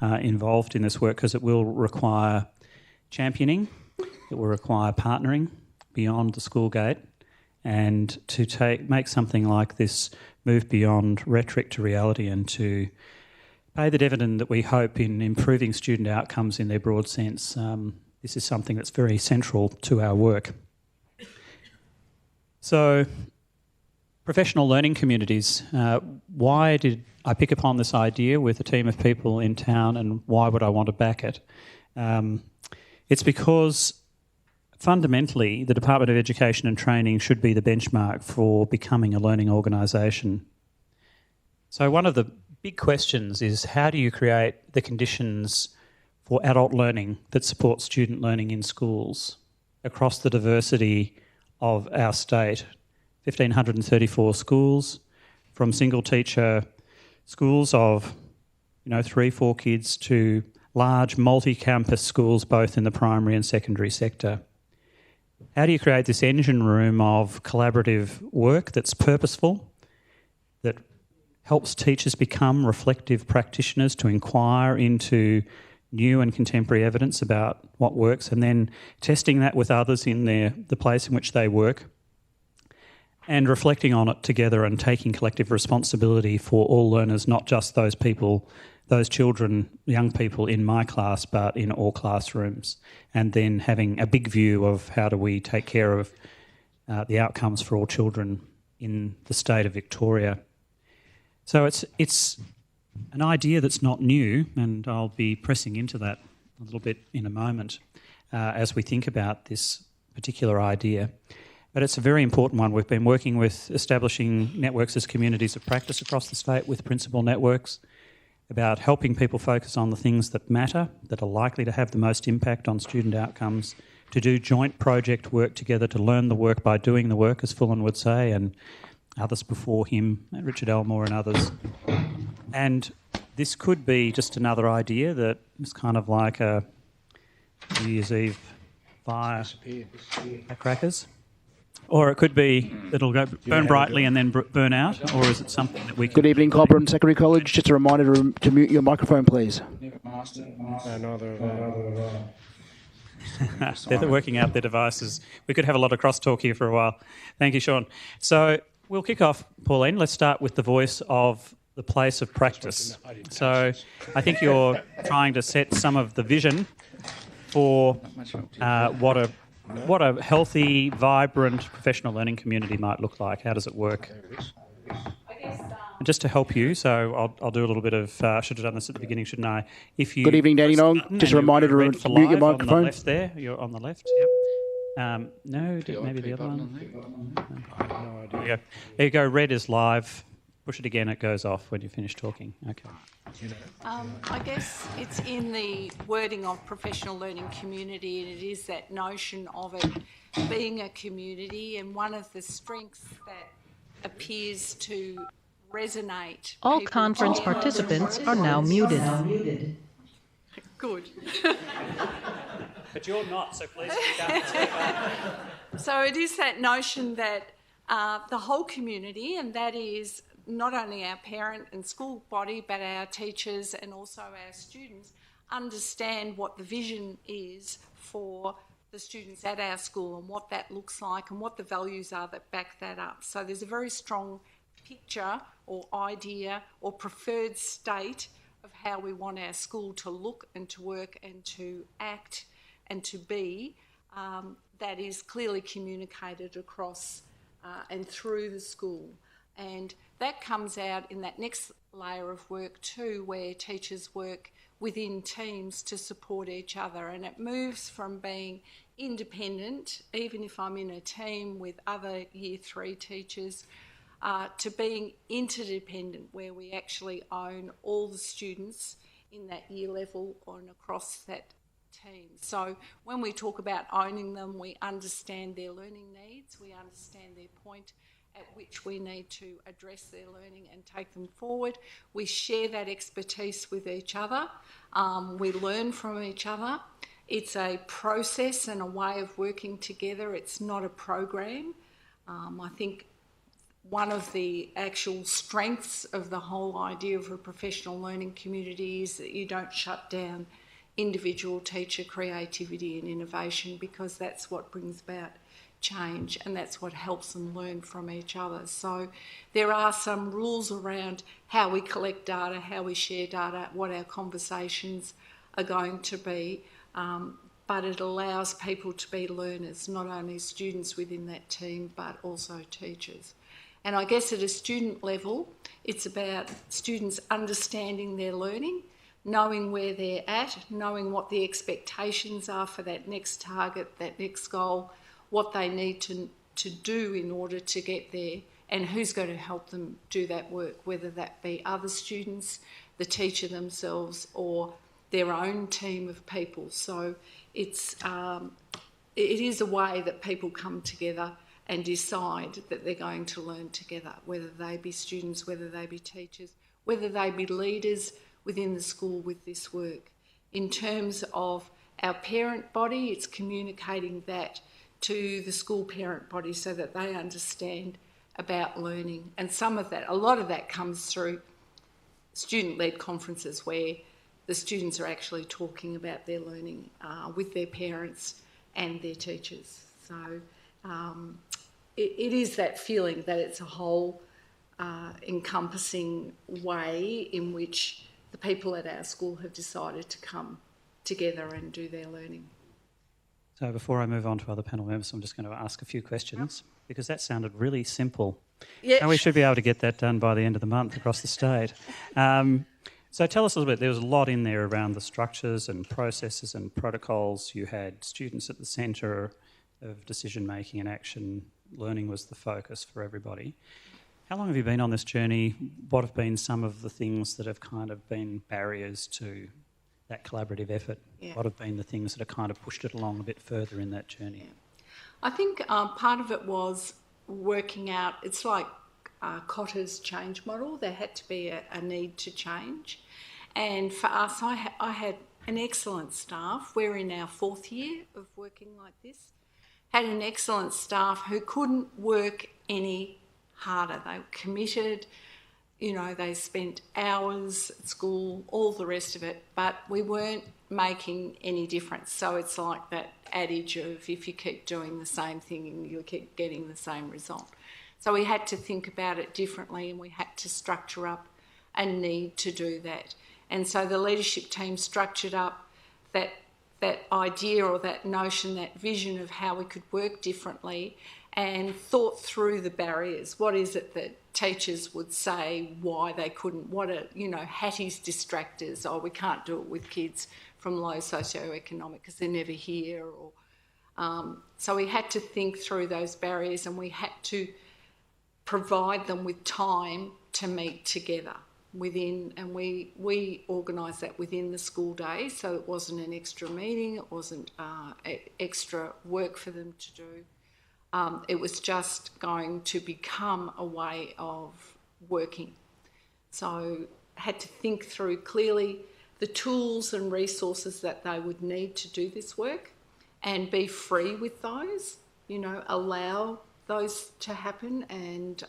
involved in this work because it will require championing, it will require partnering beyond the school gate, and to make something like this move beyond rhetoric to reality and to pay the dividend that we hope in improving student outcomes in their broad sense. This is something that's very central to our work. So, professional learning communities. Why did I pick upon this idea with a team of people in town, and why would I want to back it? It's because fundamentally the Department of Education and Training should be the benchmark for becoming a learning organisation. So one of the big questions is, how do you create the conditions for adult learning that support student learning in schools across the diversity of our state? 1,534 schools, from single teacher schools of 3-4 kids to large multi-campus schools both in the primary and secondary sector. How do you create this engine room of collaborative work that's purposeful, that helps teachers become reflective practitioners to inquire into new and contemporary evidence about what works, and then testing that with others in the place in which they work, and reflecting on it together and taking collective responsibility for all learners, not just those people, those children, young people in my class, but in all classrooms, and then having a big view of how do we take care of the outcomes for all children in the state of Victoria. So it's an idea that's not new, and I'll be pressing into that a little bit in a moment as we think about this particular idea. But it's a very important one. We've been working with establishing networks as communities of practice across the state with principal networks about helping people focus on the things that matter, that are likely to have the most impact on student outcomes, to do joint project work together, to learn the work by doing the work, as Fullan would say, and others before him, Richard Elmore and others. And this could be just another idea that is kind of like a New Year's Eve firecrackers. Or it could be it'll go burn brightly and then burn out, or is it something that we can... Good evening, Cobram Secondary College. Just a reminder to mute your microphone, please. They're working out their devices. We could have a lot of crosstalk here for a while. Thank you, Sean. So we'll kick off, Pauline. Let's start with the voice of the place of practice. So I think you're trying to set some of the vision for what a healthy, vibrant professional learning community might look like. How does it work? And just to help you, so I'll do a little bit of... should have done this at the beginning, shouldn't I? If you Good evening, Danny Nong. Just a reminder to mute your microphone. On the left there. You're on the left, yep. No, maybe the other one. No idea. There you go. Red is live. Push it again, it goes off when you finish talking. Okay. I guess it's in the wording of professional learning community, and it is that notion of it being a community, and one of the strengths that appears to resonate. All conference participants are now muted. Good. But you're not, so please speak up. So it is that notion that the whole community, and that is not only our parent and school body, but our teachers and also our students, understand what the vision is for the students at our school and what that looks like and what the values are that back that up. So there's a very strong picture or idea or preferred state of how we want our school to look and to work and to act and to be, that is clearly communicated across and through the school. And that comes out in that next layer of work too, where teachers work within teams to support each other. And it moves from being independent, even if I'm in a team with other Year 3 teachers, to being interdependent, where we actually own all the students in that year level and across that team. So when we talk about owning them, we understand their learning needs, we understand their point at which we need to address their learning and take them forward. We share that expertise with each other. We learn from each other. It's a process and a way of working together. It's not a program. I think one of the actual strengths of the whole idea of a professional learning community is that you don't shut down individual teacher creativity and innovation, because that's what brings about change and that's what helps them learn from each other. So there are some rules around how we collect data, how we share data, what our conversations are going to be, but it allows people to be learners, not only students within that team but also teachers. And I guess at a student level, it's about students understanding their learning, knowing where they're at, knowing what the expectations are for that next target, that next goal, what they need to do in order to get there, and who's going to help them do that work, whether that be other students, the teacher themselves, or their own team of people. So it is a way that people come together and decide that they're going to learn together, whether they be students, whether they be teachers, whether they be leaders within the school with this work. In terms of our parent body, it's communicating that to the school parent body so that they understand about learning. And a lot of that comes through student-led conferences where the students are actually talking about their learning with their parents and their teachers. So it is that feeling that it's a whole encompassing way in which the people at our school have decided to come together and do their learning. So before I move on to other panel members, I'm just going to ask a few questions because that sounded really simple. Yeah. And we should be able to get that done by the end of the month across the state. So tell us a little bit, there was a lot in there around the structures and processes and protocols. You had students at the centre of decision-making and action. Learning was the focus for everybody. How long have you been on this journey? What have been some of the things that have kind of been barriers to that collaborative effort? Yeah. What have been the things that have kind of pushed it along a bit further in that journey? Yeah. I think part of it was working out, it's like Cotter's change model. There had to be a need to change. And for us, I had an excellent staff. We're in our 4th year of working like this. Had an excellent staff who couldn't work any harder. They were committed, they spent hours at school, all the rest of it, but we weren't making any difference. So it's like that adage of if you keep doing the same thing, you'll keep getting the same result. So we had to think about it differently and we had to structure up a need to do that. And so the leadership team structured up that idea or that notion, that vision of how we could work differently and thought through the barriers. What is it that teachers would say why they couldn't? What are, Hattie's distractors? Oh, we can't do it with kids from low socioeconomic because they're never here. So we had to think through those barriers and we had to provide them with time to meet together within, and we organised that within the school day, so it wasn't an extra meeting, it wasn't extra work for them to do. It was just going to become a way of working. So had to think through clearly the tools and resources that they would need to do this work and be free with those, allow those to happen and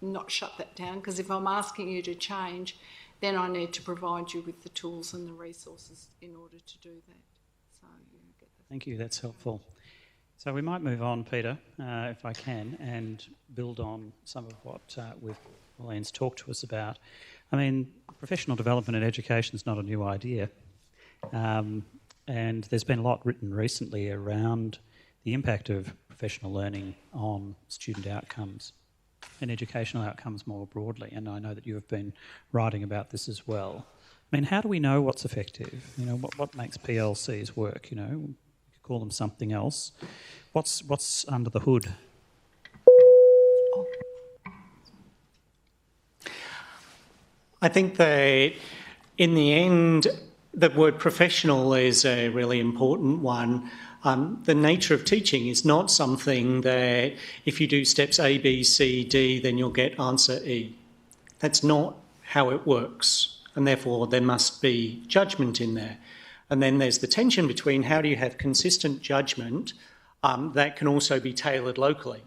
not shut that down, because if I'm asking you to change, then I need to provide you with the tools and the resources in order to do that. So get that. Thank you, that's helpful. So we might move on, Peter, if I can, and build on some of what Elaine's talked to us about. I mean, professional development and education is not a new idea, and there's been a lot written recently around the impact of professional learning on student outcomes and educational outcomes more broadly, and I know that you have been writing about this as well. I mean, how do we know what's effective? What makes PLCs work? We could call them something else. What's under the hood? I think that in the end, the word professional is a really important one. The nature of teaching is not something that if you do steps A, B, C, D, then you'll get answer E. That's not how it works, and therefore there must be judgment in there. And then there's the tension between how do you have consistent judgment that can also be tailored locally.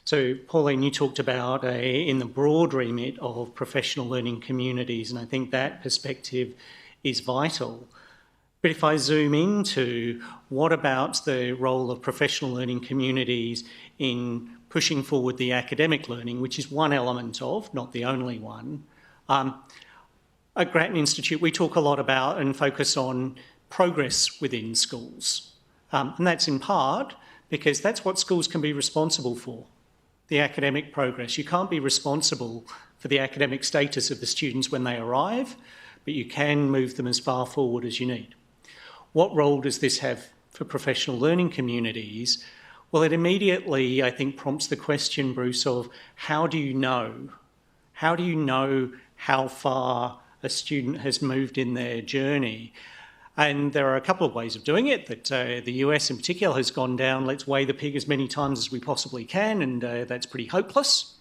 So, Pauline, you talked about in the broad remit of professional learning communities, and I think that perspective is vital. But if I zoom into what about the role of professional learning communities in pushing forward the academic learning, which is one element of, not the only one. At Grattan Institute, we talk a lot about and focus on progress within schools. And that's in part because that's what schools can be responsible for, the academic progress. You can't be responsible for the academic status of the students when they arrive, but you can move them as far forward as you need. What role does this have for professional learning communities? Well, it immediately, I think, prompts the question, Bruce, of how do you know? How do you know how far a student has moved in their journey? And there are a couple of ways of doing it that the US in particular has gone down, let's weigh the pig as many times as we possibly can, and that's pretty hopeless.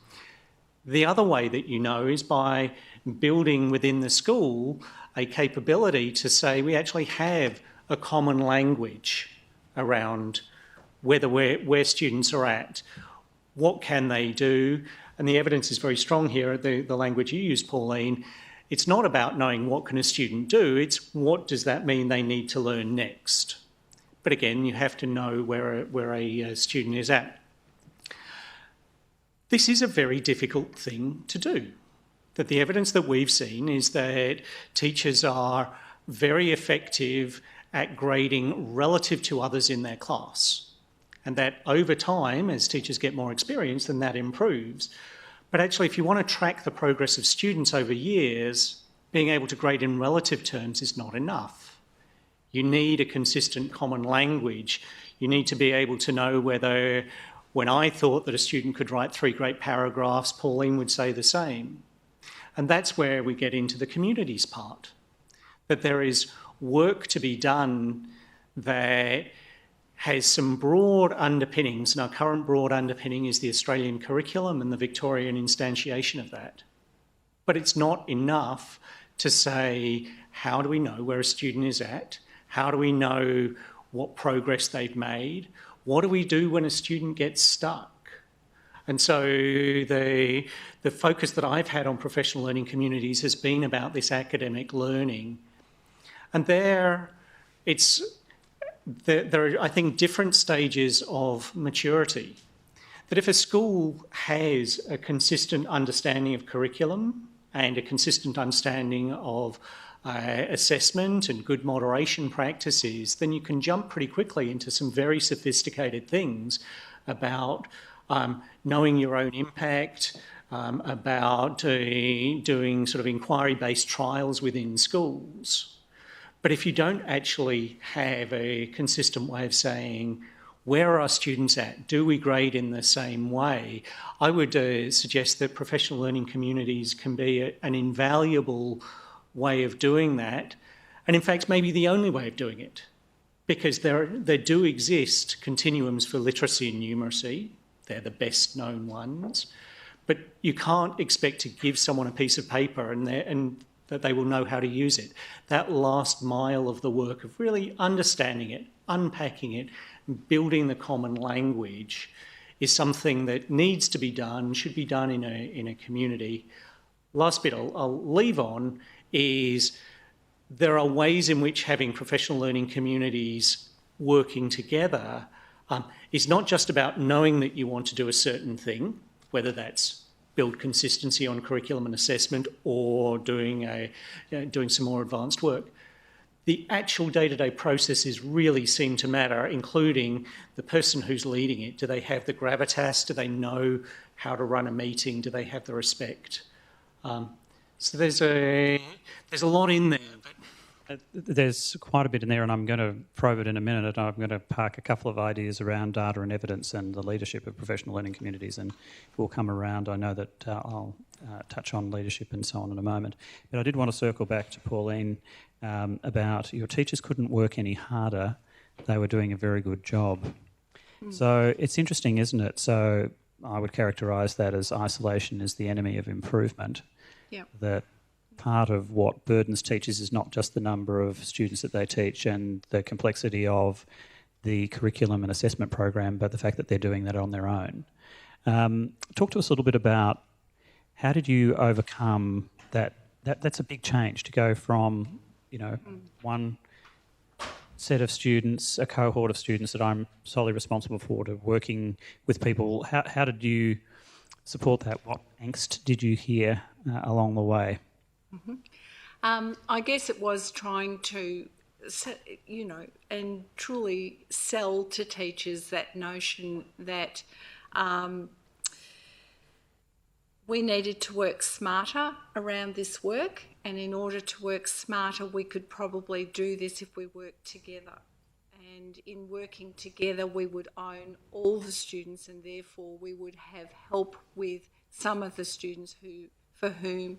The other way that you know is by building within the school a capability to say we actually have a common language around where students are at, what can they do, and the evidence is very strong here, the language you use, Pauline. It's not about knowing what can a student do, it's what does that mean they need to learn next. But again, you have to know where a student is at. This is a very difficult thing to do. That the evidence that we've seen is that teachers are very effective at grading relative to others in their class. And that over time, as teachers get more experience, then that improves. But actually, if you want to track the progress of students over years, being able to grade in relative terms is not enough. You need a consistent common language. You need to be able to know whether, when I thought that a student could write 3 great paragraphs, Pauline would say the same. And that's where we get into the communities part. That there is work to be done that has some broad underpinnings, and our current broad underpinning is the Australian curriculum and the Victorian instantiation of that. But it's not enough to say, how do we know where a student is at? How do we know what progress they've made? What do we do when a student gets stuck? And so the focus that I've had on professional learning communities has been about this academic learning. And there are, I think, different stages of maturity. That if a school has a consistent understanding of curriculum and a consistent understanding of assessment and good moderation practices, then you can jump pretty quickly into some very sophisticated things about knowing your own impact, about doing sort of inquiry-based trials within schools. But if you don't actually have a consistent way of saying, where are our students at? Do we grade in the same way? I would suggest that professional learning communities can be an invaluable way of doing that. And in fact, maybe the only way of doing it. Because there do exist continuums for literacy and numeracy. They're the best known ones. But you can't expect to give someone a piece of paper and that they will know how to use it. That last mile of the work of really understanding it, unpacking it, building the common language is something that needs to be done, should be done in a community. Last bit I'll leave on is there are ways in which having professional learning communities working together is not just about knowing that you want to do a certain thing, whether that's build consistency on curriculum and assessment or doing some more advanced work. The actual day-to-day processes really seem to matter, including the person who's leading it. Do they have the gravitas? Do they know how to run a meeting? Do they have the respect? So there's a lot in there. There's quite a bit in there, and I'm going to probe it in a minute. I'm going to park a couple of ideas around data and evidence and the leadership of professional learning communities, and we'll come around. I know that I'll touch on leadership and so on in a moment. But I did want to circle back to Pauline about your teachers couldn't work any harder. They were doing a very good job. So it's interesting, isn't it? So I would characterise that as isolation is the enemy of improvement. Yep. That part of what burdens teachers is not just the number of students that they teach and the complexity of the curriculum and assessment program, but the fact that they're doing that on their own. Talk to us a little bit about how did you overcome that? That's a big change to go from, one set of students, a cohort of students that I'm solely responsible for, to working with people. How did you support that? What angst did you hear along the way? I guess it was trying to, and truly sell to teachers that notion that we needed to work smarter around this work, and in order to work smarter, we could probably do this if we worked together. And in working together, we would own all the students, and therefore we would have help with some of the students for whom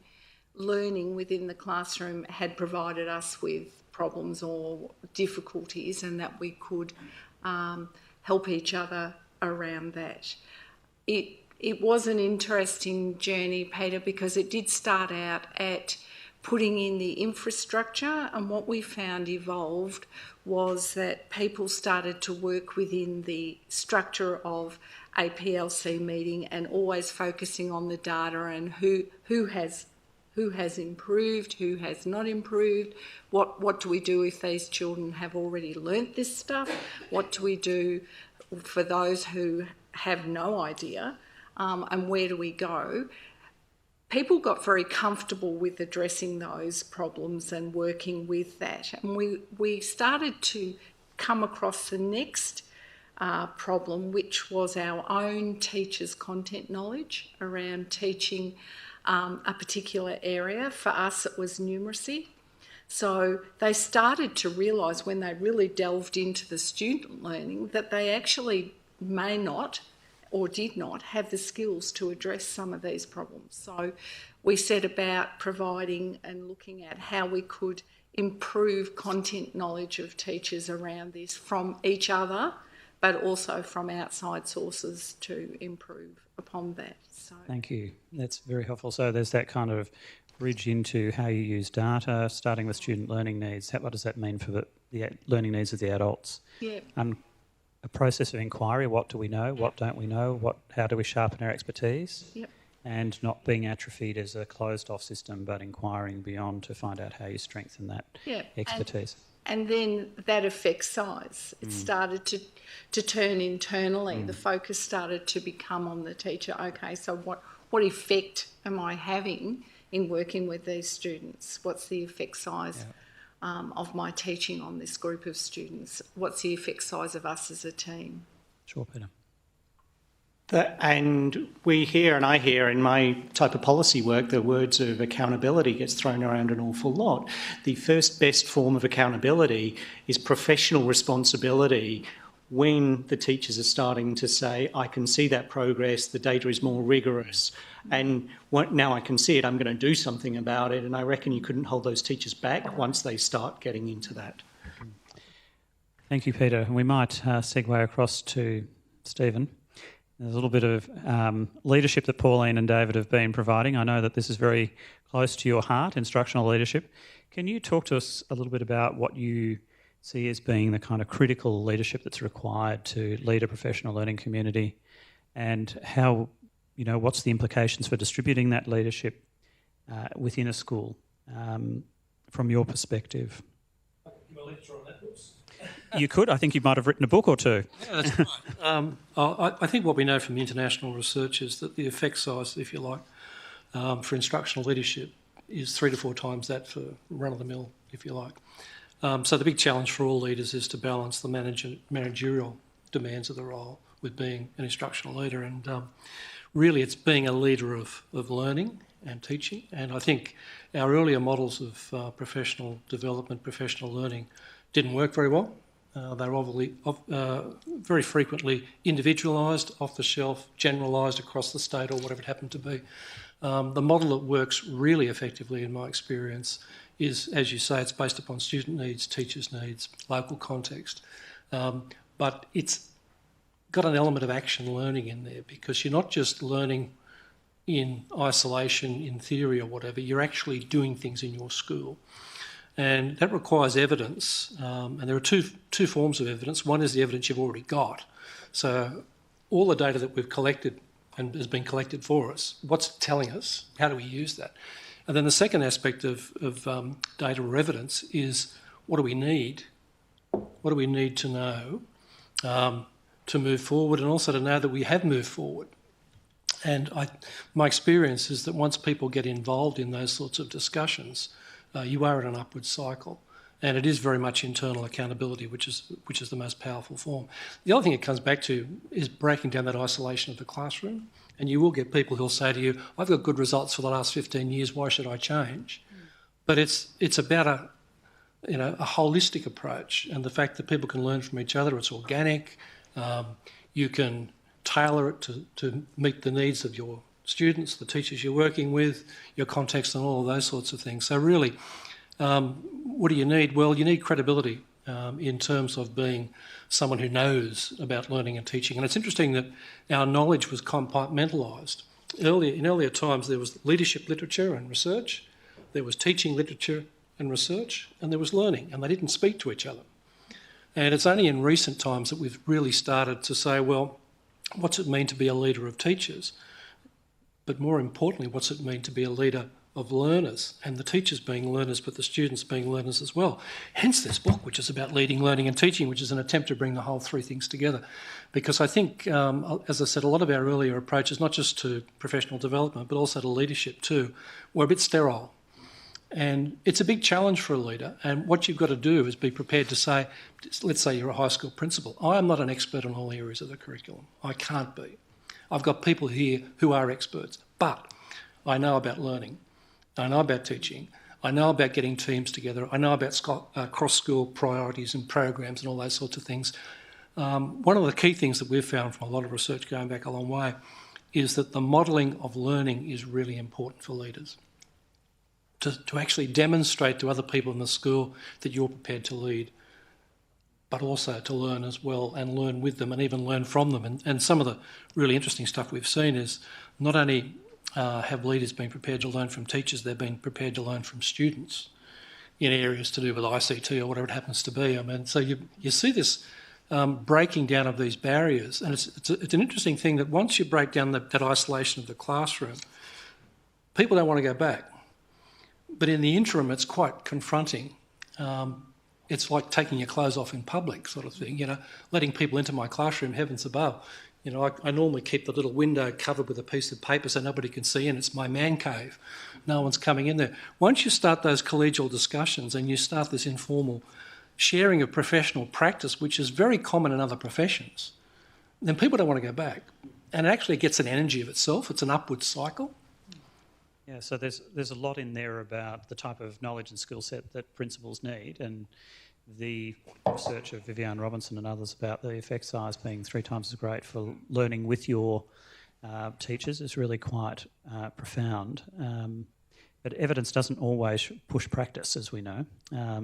learning within the classroom had provided us with problems or difficulties, and that we could help each other around that. It was an interesting journey, Peter, because it did start out at putting in the infrastructure, and what we found evolved was that people started to work within the structure of a PLC meeting and always focusing on the data and who has improved, who has not improved, what do we do if these children have already learnt this stuff, what do we do for those who have no idea, and where do we go? People got very comfortable with addressing those problems and working with that. And we started to come across the next problem, which was our own teachers' content knowledge around teaching a particular area. For us, it was numeracy. So they started to realise when they really delved into the student learning that they actually may not or did not have the skills to address some of these problems. So we set about providing and looking at how we could improve content knowledge of teachers around this from each other, but also from outside sources to improve upon that. So, thank you. That's very helpful. So there's that kind of bridge into how you use data, starting with student learning needs. What does that mean for the learning needs of the adults? Yeah. A process of inquiry. What do we know? What don't we know? How do we sharpen our expertise? Yep. And not being atrophied as a closed-off system, but inquiring beyond to find out how you strengthen that expertise. And then that affects size. It started to turn internally. The focus started to become on the teacher. Okay, so what effect am I having in working with these students? What's the effect size of my teaching on this group of students? What's the effect size of us as a team? Sure, Peter. And we hear, and I hear in my type of policy work, the words of accountability gets thrown around an awful lot. The first best form of accountability is professional responsibility when the teachers are starting to say, I can see that progress, the data is more rigorous, and now I can see it, I'm going to do something about it. And I reckon you couldn't hold those teachers back once they start getting into that. Thank you, Peter. And we might segue across to Stephen. There's a little bit of leadership that Pauline and David have been providing. I know that this is very close to your heart, instructional leadership. Can you talk to us a little bit about what you see as being the kind of critical leadership that's required to lead a professional learning community, and how, what's the implications for distributing that leadership within a school from your perspective? Give a lecture on that, Bruce. You could. I think you might have written a book or two. Yeah, that's right. I think what we know from international research is that the effect size, if you like, for instructional leadership is 3 to 4 times that for run-of-the-mill, if you like. So the big challenge for all leaders is to balance the managerial demands of the role with being an instructional leader. And really it's being a leader of learning and teaching. And I think our earlier models of professional development, professional learning didn't work very well. They were obviously very frequently individualised, off the shelf, generalised across the state or whatever it happened to be. The model that works really effectively, in my experience, is, as you say, it's based upon student needs, teachers' needs, local context. But it's got an element of action learning in there, because you're not just learning in isolation, in theory or whatever, you're actually doing things in your school. And that requires evidence, and there are two forms of evidence. One is the evidence you've already got. So all the data that we've collected and has been collected for us. What's it telling us? How do we use that? And then the second aspect of data or evidence is what do we need? What do we need to know to move forward, and also to know that we have moved forward? And my experience is that once people get involved in those sorts of discussions, you are in an upward cycle. And it is very much internal accountability, which is the most powerful form. The other thing it comes back to is breaking down that isolation of the classroom. And you will get people who'll say to you, I've got good results for the last 15 years, why should I change? But it's about a holistic approach, and the fact that people can learn from each other. It's organic. You can tailor it to meet the needs of your students, the teachers you're working with, your context, and all of those sorts of things. So really, what do you need? Well, you need credibility in terms of being someone who knows about learning and teaching. And it's interesting that our knowledge was compartmentalised. In earlier times, there was leadership literature and research, there was teaching literature and research, and there was learning, and they didn't speak to each other. And it's only in recent times that we've really started to say, well, what's it mean to be a leader of teachers? But more importantly, what's it mean to be a leader of learners, and the teachers being learners, but the students being learners as well. Hence this book, which is about leading, learning and teaching, which is an attempt to bring the whole three things together. Because I think, as I said, a lot of our earlier approaches, not just to professional development, but also to leadership too, were a bit sterile. And it's a big challenge for a leader. And what you've got to do is be prepared to say, let's say you're a high school principal. I am not an expert on all areas of the curriculum. I can't be. I've got people here who are experts, but I know about learning. I know about teaching. I know about getting teams together. I know about cross-school priorities and programs and all those sorts of things. One of the key things that we've found from a lot of research going back a long way is that the modelling of learning is really important for leaders. To actually demonstrate to other people in the school that you're prepared to lead, but also to learn as well and learn with them and even learn from them. And some of the really interesting stuff we've seen is not only have leaders been prepared to learn from teachers, they've been prepared to learn from students in areas to do with ICT or whatever it happens to be. I mean, so you see this breaking down of these barriers, and it's an interesting thing that once you break down that isolation of the classroom, people don't want to go back. But in the interim, it's quite confronting. It's like taking your clothes off in public sort of thing, letting people into my classroom, heavens above. I normally keep the little window covered with a piece of paper so nobody can see in. It's my man cave. No one's coming in there. Once you start those collegial discussions and you start this informal sharing of professional practice, which is very common in other professions, then people don't want to go back. And it actually gets an energy of itself. It's an upward cycle. Yeah, so there's a lot in there about the type of knowledge and skill set that principals need, and the research of Viviane Robinson and others about the effect size being 3 times as great for learning with your teachers is really quite profound. But evidence doesn't always push practice, as we know.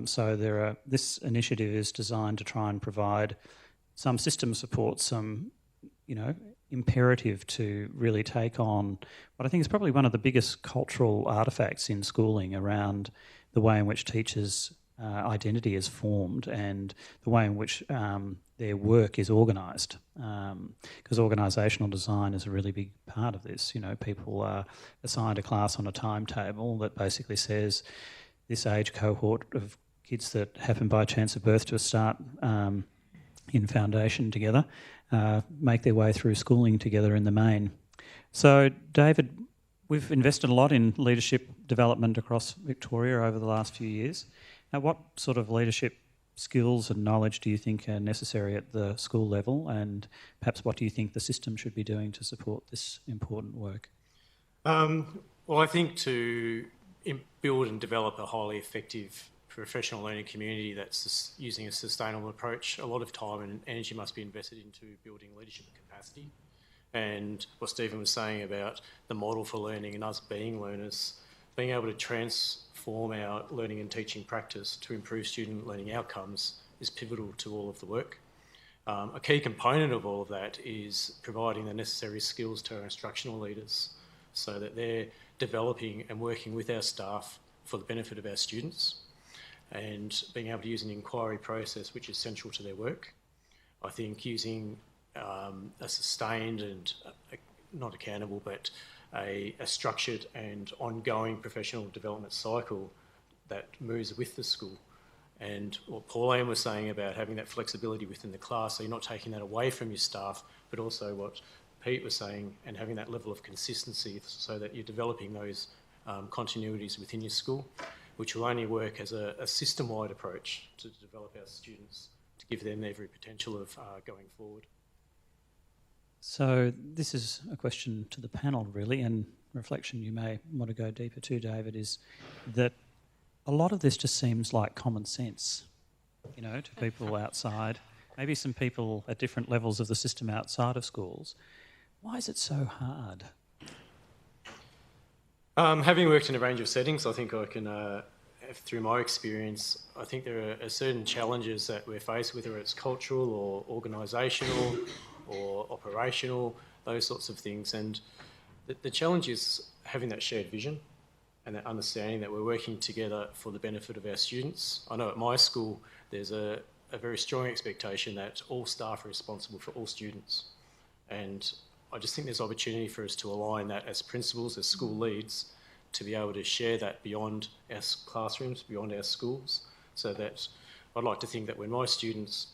So this initiative is designed to try and provide some system support, some, imperative to really take on what I think is probably one of the biggest cultural artefacts in schooling around the way in which teachers' identity is formed and the way in which their work is organised. Because organisational design is a really big part of this. People are assigned a class on a timetable that basically says this age cohort of kids that happen by chance of birth to start in foundation together make their way through schooling together in the main. So, David, we've invested a lot in leadership development across Victoria over the last few years. Now, what sort of leadership skills and knowledge do you think are necessary at the school level, and perhaps what do you think the system should be doing to support this important work? Well, I think to build and develop a highly effective professional learning community that's using a sustainable approach, a lot of time and energy must be invested into building leadership capacity. And what Stephen was saying about the model for learning and us being learners, being able to transform our learning and teaching practice to improve student learning outcomes is pivotal to all of the work. A key component of all of that is providing the necessary skills to our instructional leaders so that they're developing and working with our staff for the benefit of our students, and being able to use an inquiry process which is central to their work. I think using a sustained and not accountable, but a structured and ongoing professional development cycle that moves with the school. And what Pauline was saying about having that flexibility within the class, so you're not taking that away from your staff, but also what Pete was saying, and having that level of consistency so that you're developing those continuities within your school, which will only work as a system-wide approach to develop our students, to give them every potential of going forward. So this is a question to the panel, really, and reflection you may want to go deeper to, David, is that a lot of this just seems like common sense, you know, to people outside, maybe some people at different levels of the system outside of schools. Why is it so hard? Having worked in a range of settings, I think I can, through my experience, I think there are certain challenges that we're faced with, whether it's cultural or organisational or operational, those sorts of things. And the challenge is having that shared vision and that understanding that we're working together for the benefit of our students. I know at my school there's a very strong expectation that all staff are responsible for all students. And I just think there's opportunity for us to align that as principals, as school leads, to be able to share that beyond our classrooms, beyond our schools, so that I'd like to think that when my students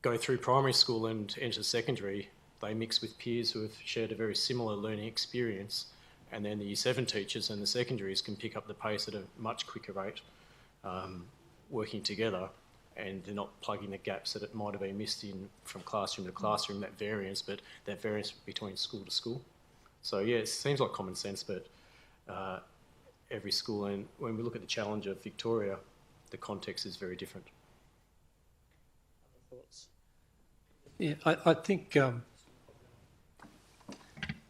go through primary school and enter secondary, they mix with peers who have shared a very similar learning experience, and then the Year 7 teachers and the secondaries can pick up the pace at a much quicker rate, working together, and they're not plugging the gaps that it might have been missed in from classroom to classroom, that variance, but that variance between school to school. So yeah, it seems like common sense, but every school, and when we look at the challenge of Victoria, the context is very different. Other thoughts? Yeah, I think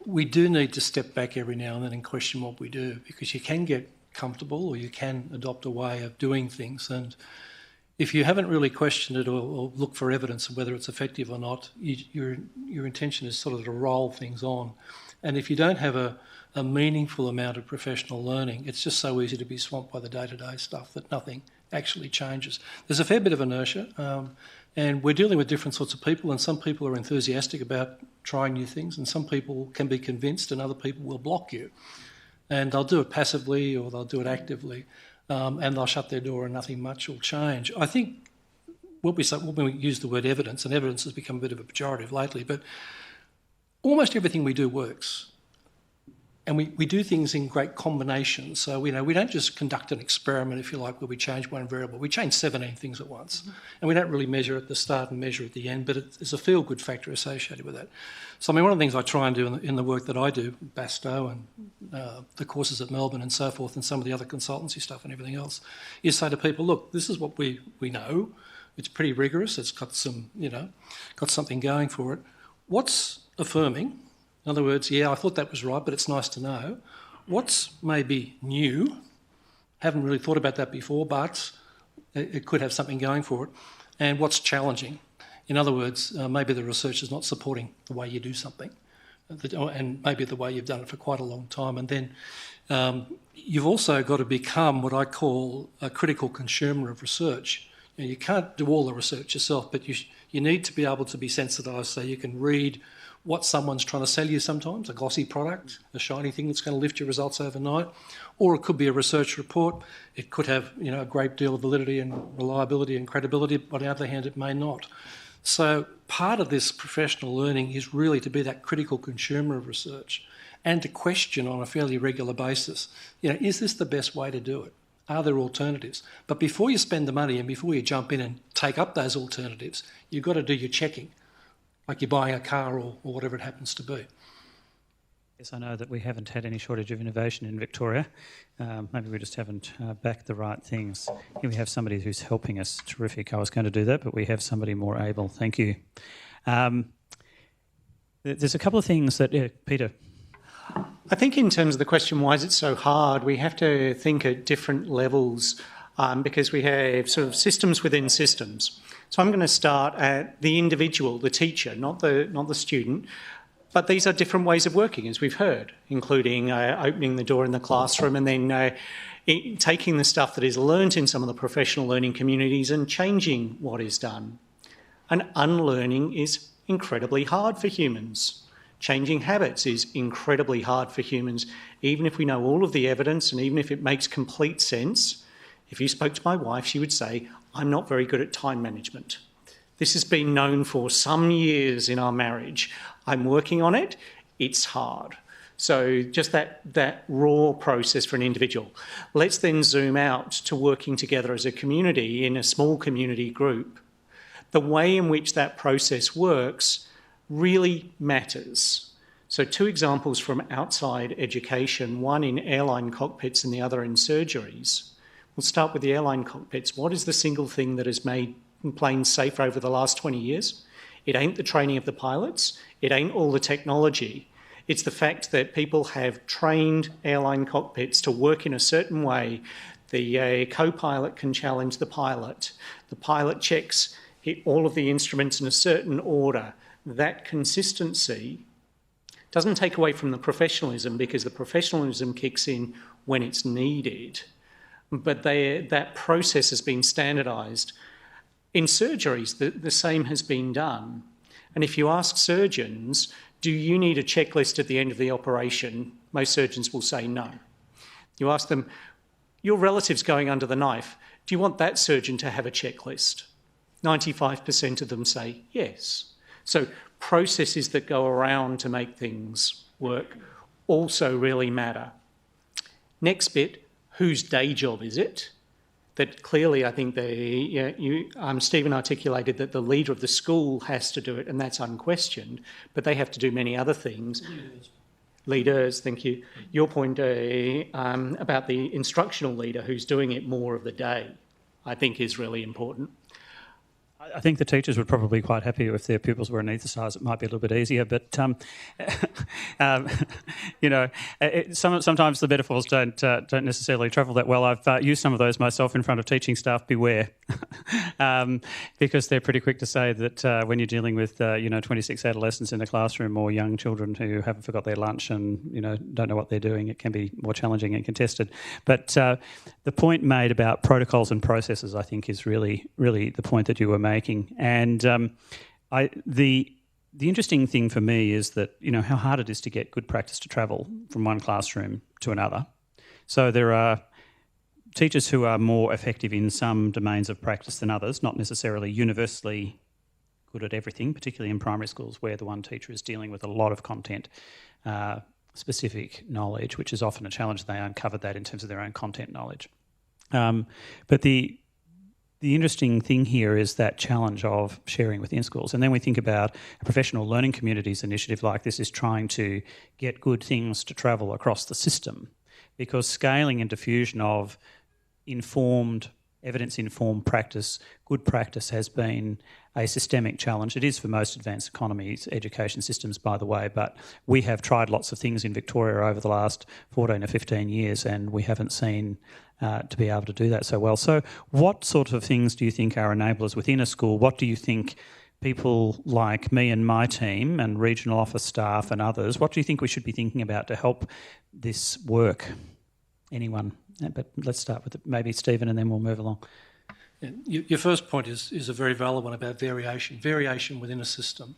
we do need to step back every now and then and question what we do, because you can get comfortable or you can adopt a way of doing things, and if you haven't really questioned it or looked for evidence of whether it's effective or not, your intention is sort of to roll things on. And if you don't have a meaningful amount of professional learning, it's just so easy to be swamped by the day-to-day stuff that nothing actually changes. There's a fair bit of inertia, and we're dealing with different sorts of people, and some people are enthusiastic about trying new things, and some people can be convinced, and other people will block you. And they'll do it passively or they'll do it actively. And they'll shut their door and nothing much will change. I think when we use the word evidence, and evidence has become a bit of a pejorative lately, but almost everything we do works. And we do things in great combinations. So we don't just conduct an experiment, if you like, where we change one variable. We change 17 things at once. And we don't really measure at the start and measure at the end, but there's a feel-good factor associated with that. So I mean, one of the things I try and do in the work that I do, Basto and the courses at Melbourne and so forth, and some of the other consultancy stuff and everything else, is say to people, look, this is what we know. It's pretty rigorous. It's got got something going for it. What's affirming? In other words, yeah, I thought that was right, but it's nice to know. What's maybe new? Haven't really thought about that before, but it could have something going for it. And what's challenging? In other words, maybe the research is not supporting the way you do something, and maybe the way you've done it for quite a long time. And then you've also got to become what I call a critical consumer of research. You can't do all the research yourself, but you need to be able to be sensitised so you can read what someone's trying to sell you sometimes, a glossy product, a shiny thing that's going to lift your results overnight, or it could be a research report. It could have a great deal of validity and reliability and credibility, but on the other hand, it may not. So part of this professional learning is really to be that critical consumer of research and to question on a fairly regular basis, is this the best way to do it? Are there alternatives? But before you spend the money and before you jump in and take up those alternatives, you've got to do your checking, like you're buying a car or whatever it happens to be. Yes, I know that we haven't had any shortage of innovation in Victoria. Maybe we just haven't backed the right things. Here we have somebody who's helping us. Terrific. I was going to do that, but we have somebody more able. Thank you. There's a couple of things that... Peter. I think in terms of the question, why is it so hard, we have to think at different levels because we have sort of systems within systems. So I'm going to start at the individual, the teacher, not the student. But these are different ways of working, as we've heard, including opening the door in the classroom and then taking the stuff that is learnt in some of the professional learning communities and changing what is done. And unlearning is incredibly hard for humans. Changing habits is incredibly hard for humans, even if we know all of the evidence and even if it makes complete sense. If you spoke to my wife, she would say, I'm not very good at time management. This has been known for some years in our marriage. I'm working on it. It's hard. So just that raw process for an individual. Let's then zoom out to working together as a community in a small community group. The way in which that process works really matters. So 2 examples from outside education, one in airline cockpits and the other in surgeries. We'll start with the airline cockpits. What is the single thing that has made planes safer over the last 20 years? It ain't the training of the pilots. It ain't all the technology. It's the fact that people have trained airline cockpits to work in a certain way. The co-pilot can challenge the pilot. The pilot checks all of the instruments in a certain order. That consistency doesn't take away from the professionalism, because the professionalism kicks in when it's needed. But that process has been standardised. In surgeries, the same has been done. And if you ask surgeons, do you need a checklist at the end of the operation? Most surgeons will say no. You ask them, your relative's going under the knife. Do you want that surgeon to have a checklist? 95% of them say yes. So processes that go around to make things work also really matter. Next bit, whose day job is it? That clearly, I think Stephen articulated that the leader of the school has to do it, and that's unquestioned, but they have to do many other things. Leaders, thank you. Your point about the instructional leader who's doing it more of the day, I think is really important. I think the teachers would probably be quite happy if their pupils were anaesthetised. It might be a little bit easier, but sometimes the metaphors don't necessarily travel that well. I've used some of those myself in front of teaching staff. Beware, because they're pretty quick to say that when you're dealing with 26 adolescents in the classroom or young children who haven't forgot their lunch and don't know what they're doing, it can be more challenging and contested. But the point made about protocols and processes, I think, is really the point that you were making. And the interesting thing for me is that how hard it is to get good practice to travel from one classroom to another. So there are teachers who are more effective in some domains of practice than others, not necessarily universally good at everything, particularly in primary schools where the one teacher is dealing with a lot of content specific knowledge, which is often a challenge. They uncovered that in terms of their own content knowledge. But the interesting thing here is that challenge of sharing within schools. And then we think about a professional learning communities initiative like this is trying to get good things to travel across the system, because scaling and diffusion of evidence-informed practice, good practice, has been a systemic challenge. It is for most advanced economies, education systems, by the way, but we have tried lots of things in Victoria over the last 14 or 15 years and we haven't seen to be able to do that so well. So what sort of things do you think are enablers within a school? What do you think people like me and my team and regional office staff and others, what do you think we should be thinking about to help this work? Anyone? But let's start with maybe Stephen and then we'll move along. Your first point is a very valid one about variation. Variation within a system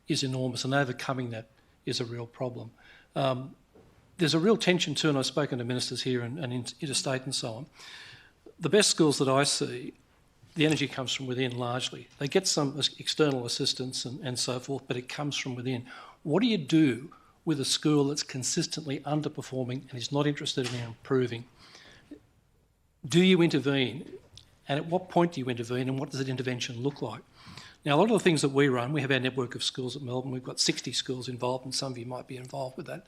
is enormous, and overcoming that is a real problem. There's a real tension too, and I've spoken to ministers here and interstate and so on. The best schools that I see, the energy comes from within largely. They get some external assistance and so forth, but it comes from within. What do you do with a school that's consistently underperforming and is not interested in improving? Do you intervene? And at what point do you intervene, and what does that intervention look like? Now, a lot of the things that we run, we have our network of schools at Melbourne. We've got 60 schools involved, and some of you might be involved with that.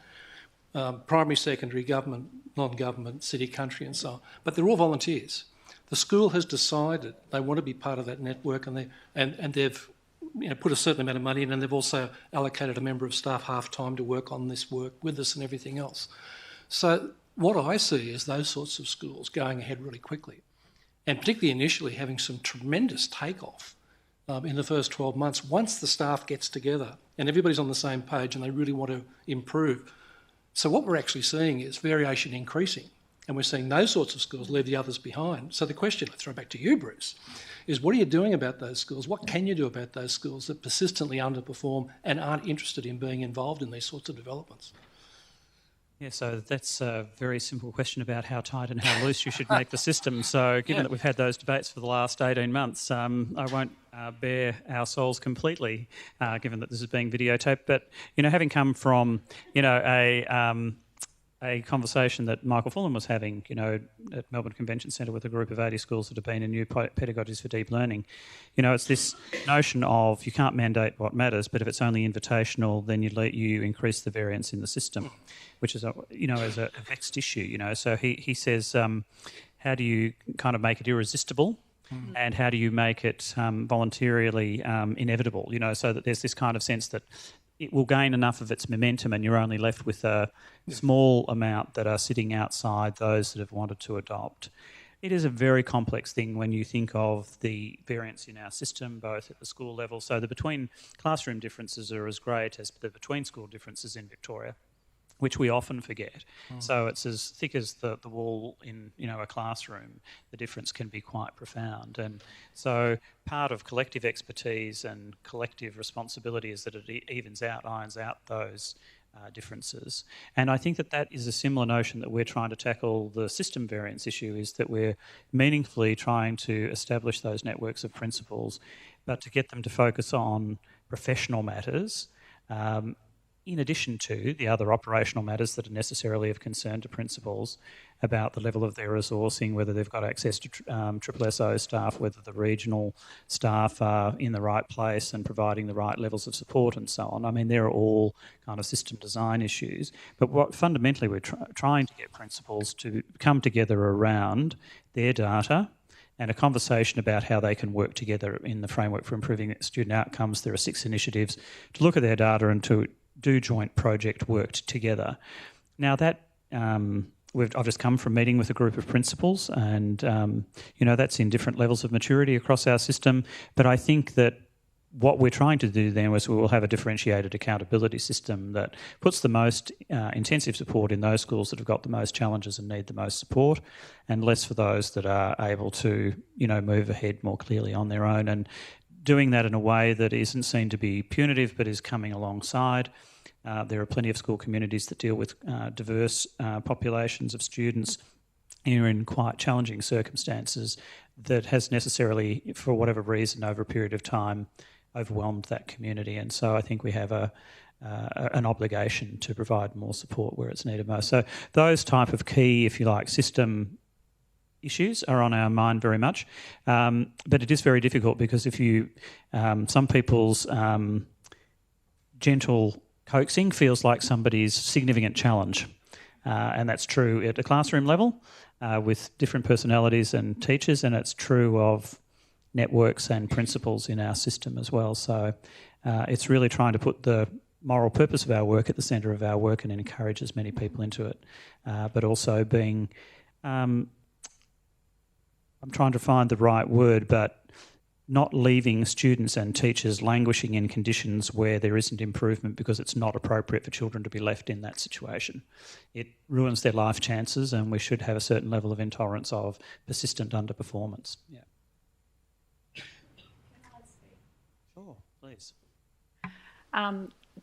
Primary, secondary, government, non-government, city, country and so on. But they're all volunteers. The school has decided they want to be part of that network, and they've put a certain amount of money in, and they've also allocated a member of staff half-time to work on this work with us and everything else. So what I see is those sorts of schools going ahead really quickly, and particularly initially having some tremendous take-off in the first 12 months once the staff gets together and everybody's on the same page and they really want to improve. So what we're actually seeing is variation increasing And we're seeing those sorts of schools leave the others behind. So the question I throw back to you, Bruce, is what are you doing about those schools? What can you do about those schools that persistently underperform and aren't interested in being involved in these sorts of developments? Yeah, so that's a very simple question about how tight and how loose you should make the system. So given that we've had those debates for the last 18 months, I won't bare our souls completely, given that this is being videotaped. But, having come from, a conversation that Michael Fulham was having, at Melbourne Convention Centre with a group of 80 schools that have been in new pedagogies for deep learning. It's this notion of you can't mandate what matters, but if it's only invitational, then you increase the variance in the system, which is, is a vexed issue, So he says, how do you kind of make it irresistible? And how do you make it voluntarily inevitable, so that there's this kind of sense that it will gain enough of its momentum and you're only left with a small amount that are sitting outside those that have wanted to adopt. It is a very complex thing when you think of the variance in our system, both at the school level. So the between classroom differences are as great as the between school differences in Victoria, which we often forget. So it's as thick as the wall in a classroom. The difference can be quite profound. And so part of collective expertise and collective responsibility is that it irons out those differences. And I think that is a similar notion that we're trying to tackle the system variance issue, is that we're meaningfully trying to establish those networks of principles, but to get them to focus on professional matters, in addition to the other operational matters that are necessarily of concern to principals about the level of their resourcing, whether they've got access to SSO staff, whether the regional staff are in the right place and providing the right levels of support and so on. I mean, they're all kind of system design issues. But what fundamentally we're trying to get principals to come together around their data and a conversation about how they can work together in the framework for improving student outcomes. There are 6 initiatives to look at their data and to do joint project work together. Now that I've just come from meeting with a group of principals, and that's in different levels of maturity across our system. But I think that what we're trying to do then is we will have a differentiated accountability system that puts the most intensive support in those schools that have got the most challenges and need the most support, and less for those that are able to move ahead more clearly on their own, and doing that in a way that isn't seen to be punitive but is coming alongside. There are plenty of school communities that deal with diverse populations of students who are in quite challenging circumstances that has necessarily, for whatever reason, over a period of time, overwhelmed that community. And so I think we have an obligation to provide more support where it's needed most. So those type of key, if you like, system issues are on our mind very much, but it is very difficult because if you, some people's gentle coaxing feels like somebody's significant challenge, and that's true at a classroom level with different personalities and teachers, and it's true of networks and principles in our system as well. So it's really trying to put the moral purpose of our work at the centre of our work and encourage as many people into it, but also being I'm trying to find the right word, but not leaving students and teachers languishing in conditions where there isn't improvement because it's not appropriate for children to be left in that situation. It ruins their life chances, and we should have a certain level of intolerance of persistent underperformance. Yeah. Sure, please.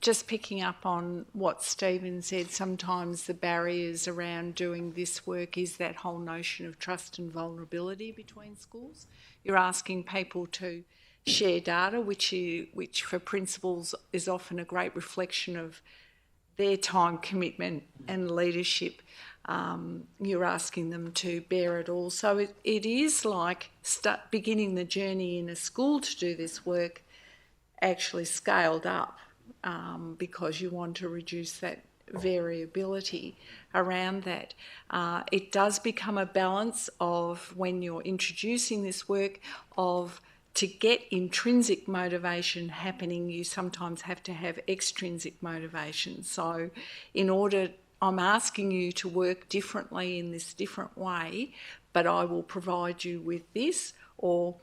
Just picking up on what Stephen said, sometimes the barriers around doing this work is that whole notion of trust and vulnerability between schools. You're asking people to share data, which for principals is often a great reflection of their time commitment and leadership. You're asking them to bear it all. So it is like beginning the journey in a school to do this work actually scaled up. Because you want to reduce that variability around that. It does become a balance of, when you're introducing this work, of to get intrinsic motivation happening, you sometimes have to have extrinsic motivation. So I'm asking you to work differently in this different way, but I will provide you with this, or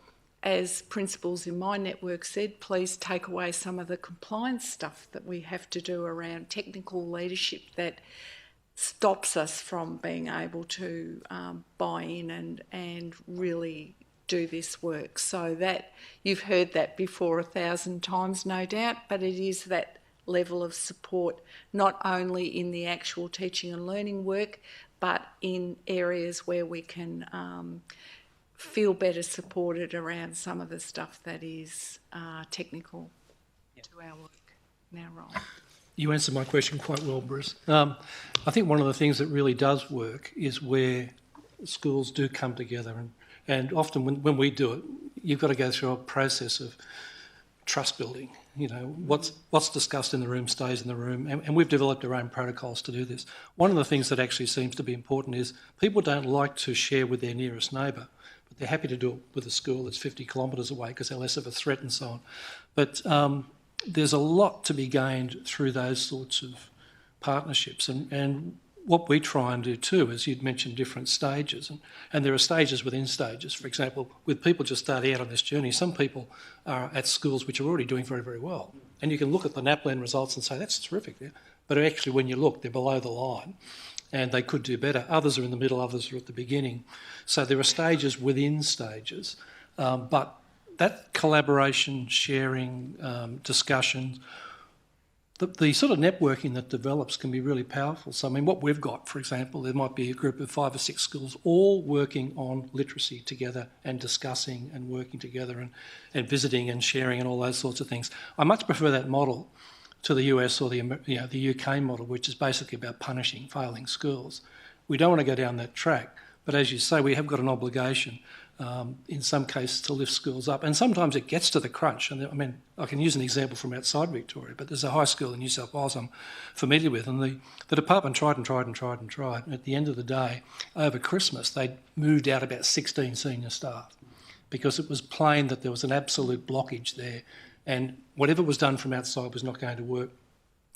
as principals in my network said, please take away some of the compliance stuff that we have to do around technical leadership that stops us from being able to buy in and really do this work. So that you've heard that before 1,000 times, no doubt, but it is that level of support, not only in the actual teaching and learning work, but in areas where we can feel better supported around some of the stuff that is technical to our work and our role. You answered my question quite well, Bruce. I think one of the things that really does work is where schools do come together, and often when we do it, you've got to go through a process of trust building. You know, what's discussed in the room stays in the room, and we've developed our own protocols to do this. One of the things that actually seems to be important is people don't like to share with their nearest neighbour, but they're happy to do it with a school that's 50 kilometres away because they're less of a threat and so on. But there's a lot to be gained through those sorts of partnerships, and what we try and do too is, you'd mentioned different stages, and there are stages within stages. For example, with people just starting out on this journey, some people are at schools which are already doing very, very well, and you can look at the NAPLAN results and say, that's terrific, yeah? But actually when you look, they're below the line and they could do better. Others are in the middle, others are at the beginning. So there are stages within stages, but that collaboration, sharing, discussion, the sort of networking that develops can be really powerful. So, I mean, what we've got, for example, there might be a group of 5 or 6 schools all working on literacy together and discussing and working together and visiting and sharing and all those sorts of things. I much prefer that model to the US or the UK model, which is basically about punishing failing schools. We don't want to go down that track, but as you say, we have got an obligation in some cases to lift schools up, and sometimes it gets to the crunch. And I mean, I can use an example from outside Victoria, but there's a high school in New South Wales I'm familiar with, and the department tried. And at the end of the day, over Christmas, they moved out about 16 senior staff because it was plain that there was an absolute blockage there, and whatever was done from outside was not going to work.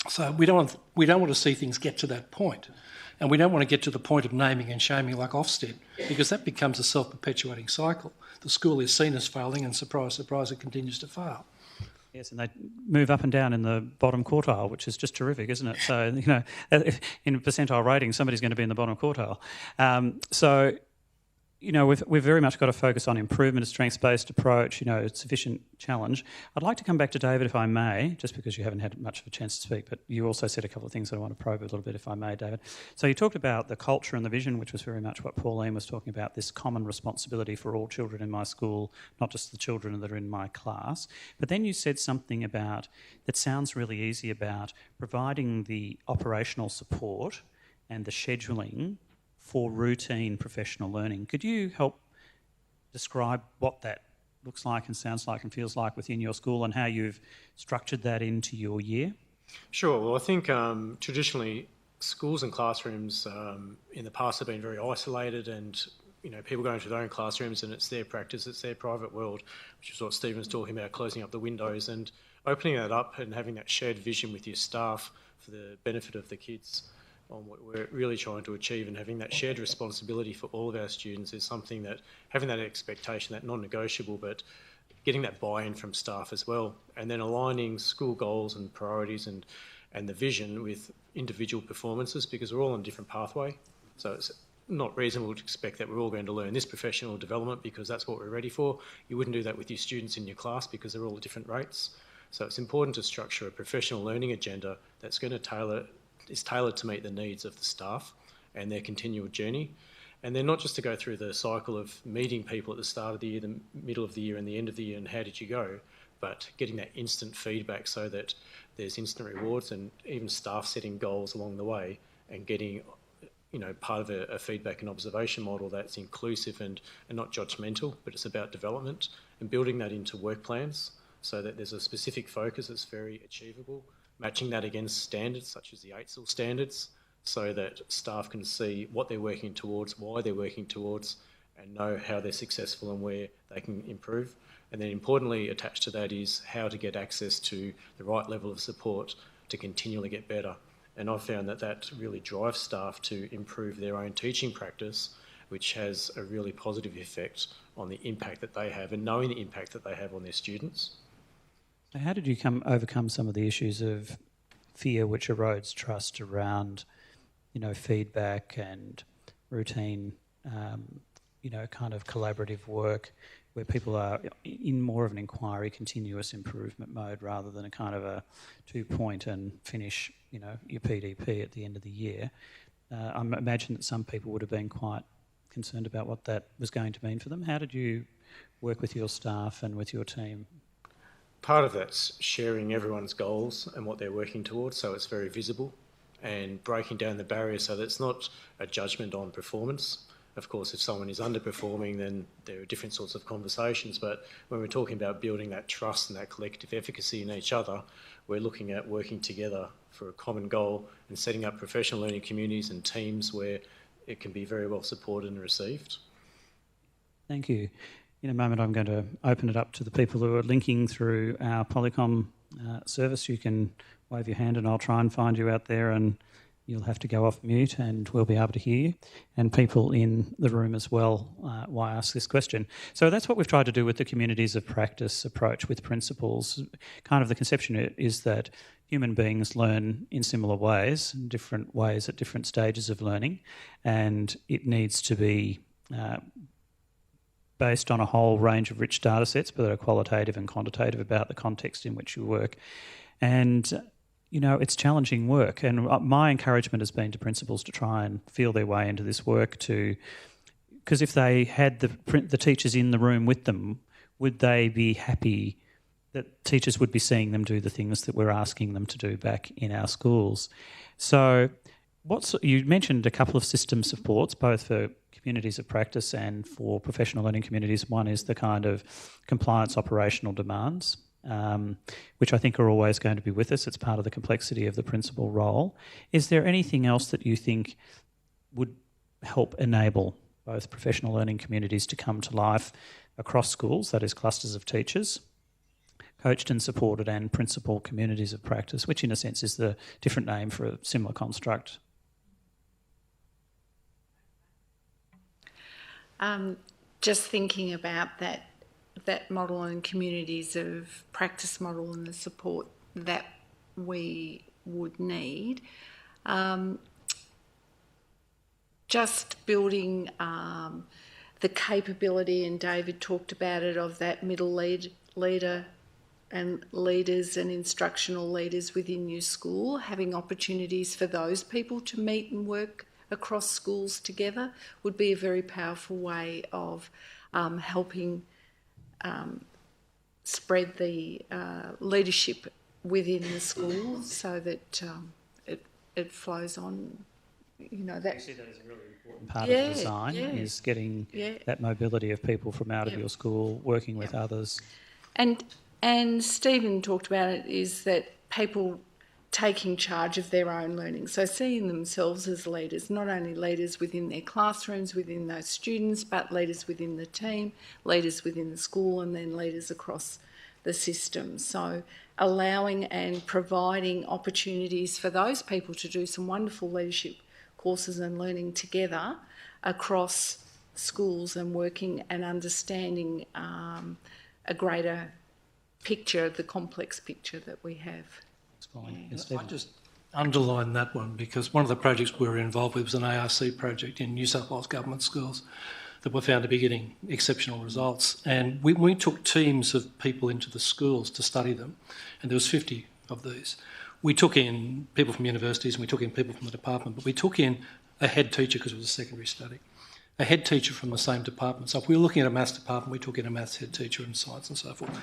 So we don't want to see things get to that point. And we don't want to get to the point of naming and shaming like Ofsted, because that becomes a self-perpetuating cycle. The school is seen as failing, and surprise, surprise, it continues to fail. Yes, and they move up and down in the bottom quartile, which is just terrific, isn't it? So, you know, in percentile rating, somebody's going to be in the bottom quartile. So, you know, we've very much got to focus on improvement, a strengths-based approach, you know, sufficient challenge. I'd like to come back to David, if I may, just because you haven't had much of a chance to speak, but you also said a couple of things that I want to probe a little bit, if I may, David. So you talked about the culture and the vision, which was very much what Pauline was talking about, this common responsibility for all children in my school, not just the children that are in my class. But then you said something about, that sounds really easy, about providing the operational support and the scheduling for routine professional learning. Could you help describe what that looks like and sounds like and feels like within your school, and how you've structured that into your year? Sure. Well, I think traditionally schools and classrooms in the past have been very isolated, and you know, people go into their own classrooms and it's their practice, it's their private world, which is what Stephen was talking about, closing up the windows and opening that up and having that shared vision with your staff for the benefit of the kids on what we're really trying to achieve, and having that shared responsibility for all of our students is something that, having that expectation, that non-negotiable, but getting that buy-in from staff as well, and then aligning school goals and priorities and the vision with individual performances, because we're all on a different pathway. So it's not reasonable to expect that we're all going to learn this professional development because that's what we're ready for. You wouldn't do that with your students in your class because they're all at different rates. So it's important to structure a professional learning agenda that's going to is tailored to meet the needs of the staff and their continual journey. And then not just to go through the cycle of meeting people at the start of the year, the middle of the year and the end of the year and how did you go, but getting that instant feedback so that there's instant rewards, and even staff setting goals along the way and getting, you know, part of a feedback and observation model that's inclusive and not judgmental, but it's about development, and building that into work plans so that there's a specific focus that's very achievable, matching that against standards such as the 8SIL standards so that staff can see what they're working towards, why they're working towards, and know how they're successful and where they can improve. And then importantly attached to that is how to get access to the right level of support to continually get better. And I've found that that really drives staff to improve their own teaching practice, which has a really positive effect on the impact that they have and knowing the impact that they have on their students. So how did you overcome some of the issues of fear which erodes trust around feedback and routine, kind of collaborative work where people are in more of an inquiry, continuous improvement mode rather than a kind of a 2-point and finish, your PDP at the end of the year. I imagine that some people would have been quite concerned about what that was going to mean for them. How did you work with your staff and with your team? Part of that's sharing everyone's goals and what they're working towards, so it's very visible, and breaking down the barriers so that it's not a judgment on performance. Of course, if someone is underperforming, then there are different sorts of conversations, but when we're talking about building that trust and that collective efficacy in each other, we're looking at working together for a common goal and setting up professional learning communities and teams where it can be very well supported and received. Thank you. In a moment, I'm going to open it up to the people who are linking through our Polycom service. You can wave your hand and I'll try and find you out there, and you'll have to go off mute and we'll be able to hear you. And people in the room as well, why I ask this question. So that's what we've tried to do with the communities of practice approach with principles. Kind of the conception is that human beings learn in similar ways, in different ways at different stages of learning, and it needs to be based on a whole range of rich data sets, but that are qualitative and quantitative about the context in which you work. And, it's challenging work. And my encouragement has been to principals to try and feel their way into this work because if they had the teachers in the room with them, would they be happy that teachers would be seeing them do the things that we're asking them to do back in our schools? So you mentioned a couple of system supports, both for communities of practice and for professional learning communities. One is the kind of compliance operational demands, which I think are always going to be with us. It's part of the complexity of the principal role. Is there anything else that you think would help enable both professional learning communities to come to life across schools, that is clusters of teachers, coached and supported, and principal communities of practice, which in a sense is the different name for a similar construct? Just thinking about that model and communities of practice model and the support that we would need. Just building the capability, and David talked about it, of that middle leader and leaders and instructional leaders within your school, having opportunities for those people to meet and work across schools together would be a very powerful way of helping spread the leadership within the school so that it flows on. That. I see that as a really important part of the design, is getting that mobility of people from out of your school, working with others. And Stephen talked about it, is that people taking charge of their own learning. So seeing themselves as leaders, not only leaders within their classrooms, within those students, but leaders within the team, leaders within the school, and then leaders across the system. So allowing and providing opportunities for those people to do some wonderful leadership courses and learning together across schools, and working and understanding a greater picture, the complex picture that we have. I just underline that one because one of the projects we were involved with was an ARC project in New South Wales government schools that were found to be getting exceptional results. And we took teams of people into the schools to study them, and there was 50 of these. We took in people from universities and we took in people from the department, but we took in a head teacher because it was a secondary study, a head teacher from the same department. So if we were looking at a maths department, we took in a maths head teacher and science and so forth.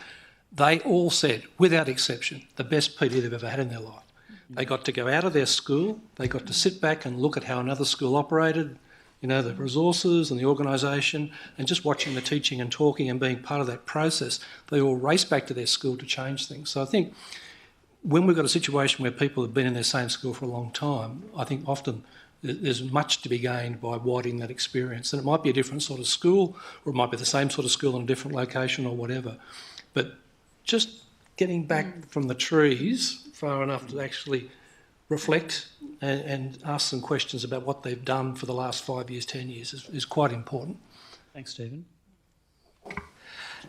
They all said, without exception, the best PD they've ever had in their life. They got to go out of their school, they got to sit back and look at how another school operated, the resources and the organisation, and just watching the teaching and talking and being part of that process. They all raced back to their school to change things. So I think when we've got a situation where people have been in their same school for a long time, I think often there's much to be gained by widening that experience. And it might be a different sort of school, or it might be the same sort of school in a different location or whatever. But just getting back from the trees far enough to actually reflect and ask some questions about what they've done for the last 5 years, 10 years is quite important. Thanks, Stephen.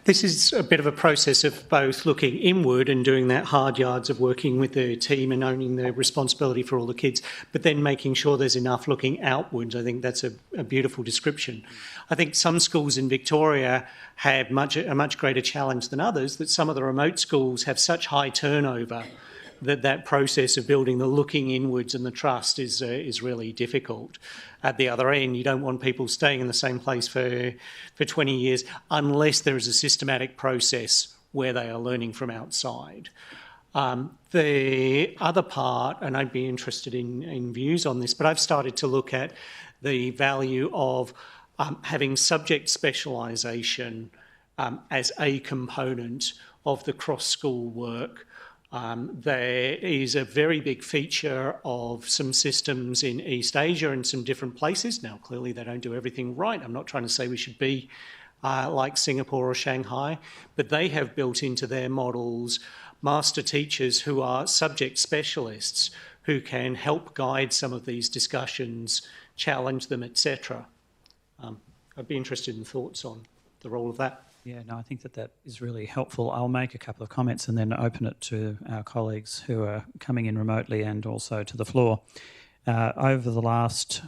This is a bit of a process of both looking inward and doing that hard yards of working with the team and owning the responsibility for all the kids, but then making sure there's enough looking outwards. I think that's a beautiful description. I think some schools in Victoria have a much greater challenge than others, that some of the remote schools have such high turnover that process of building the looking inwards and the trust is really difficult. At the other end, you don't want people staying in the same place for 20 years unless there is a systematic process where they are learning from outside. The other part, and I'd be interested in views on this, but I've started to look at the value of having subject specialisation as a component of the cross-school work. There is a very big feature of some systems in East Asia and some different places. Now, clearly they don't do everything right. I'm not trying to say we should be like Singapore or Shanghai, but they have built into their models master teachers who are subject specialists who can help guide some of these discussions, challenge them, etc. I'd be interested in thoughts on the role of that. Yeah, no, I think that is really helpful. I'll make a couple of comments and then open it to our colleagues who are coming in remotely and also to the floor. Over the last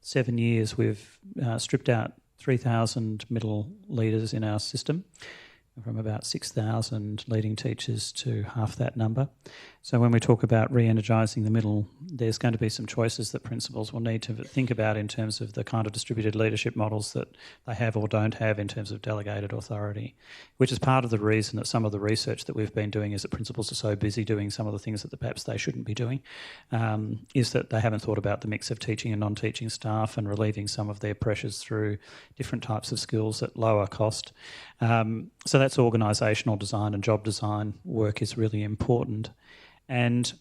7 years, we've stripped out 3,000 middle leaders in our system, from about 6,000 leading teachers to half that number. So when we talk about re-energising the middle, there's going to be some choices that principals will need to think about in terms of the kind of distributed leadership models that they have or don't have in terms of delegated authority, which is part of the reason that some of the research that we've been doing is that principals are so busy doing some of the things that perhaps they shouldn't be doing, is that they haven't thought about the mix of teaching and non-teaching staff and relieving some of their pressures through different types of skills at lower cost. So that's organisational design and job design work is really important. And,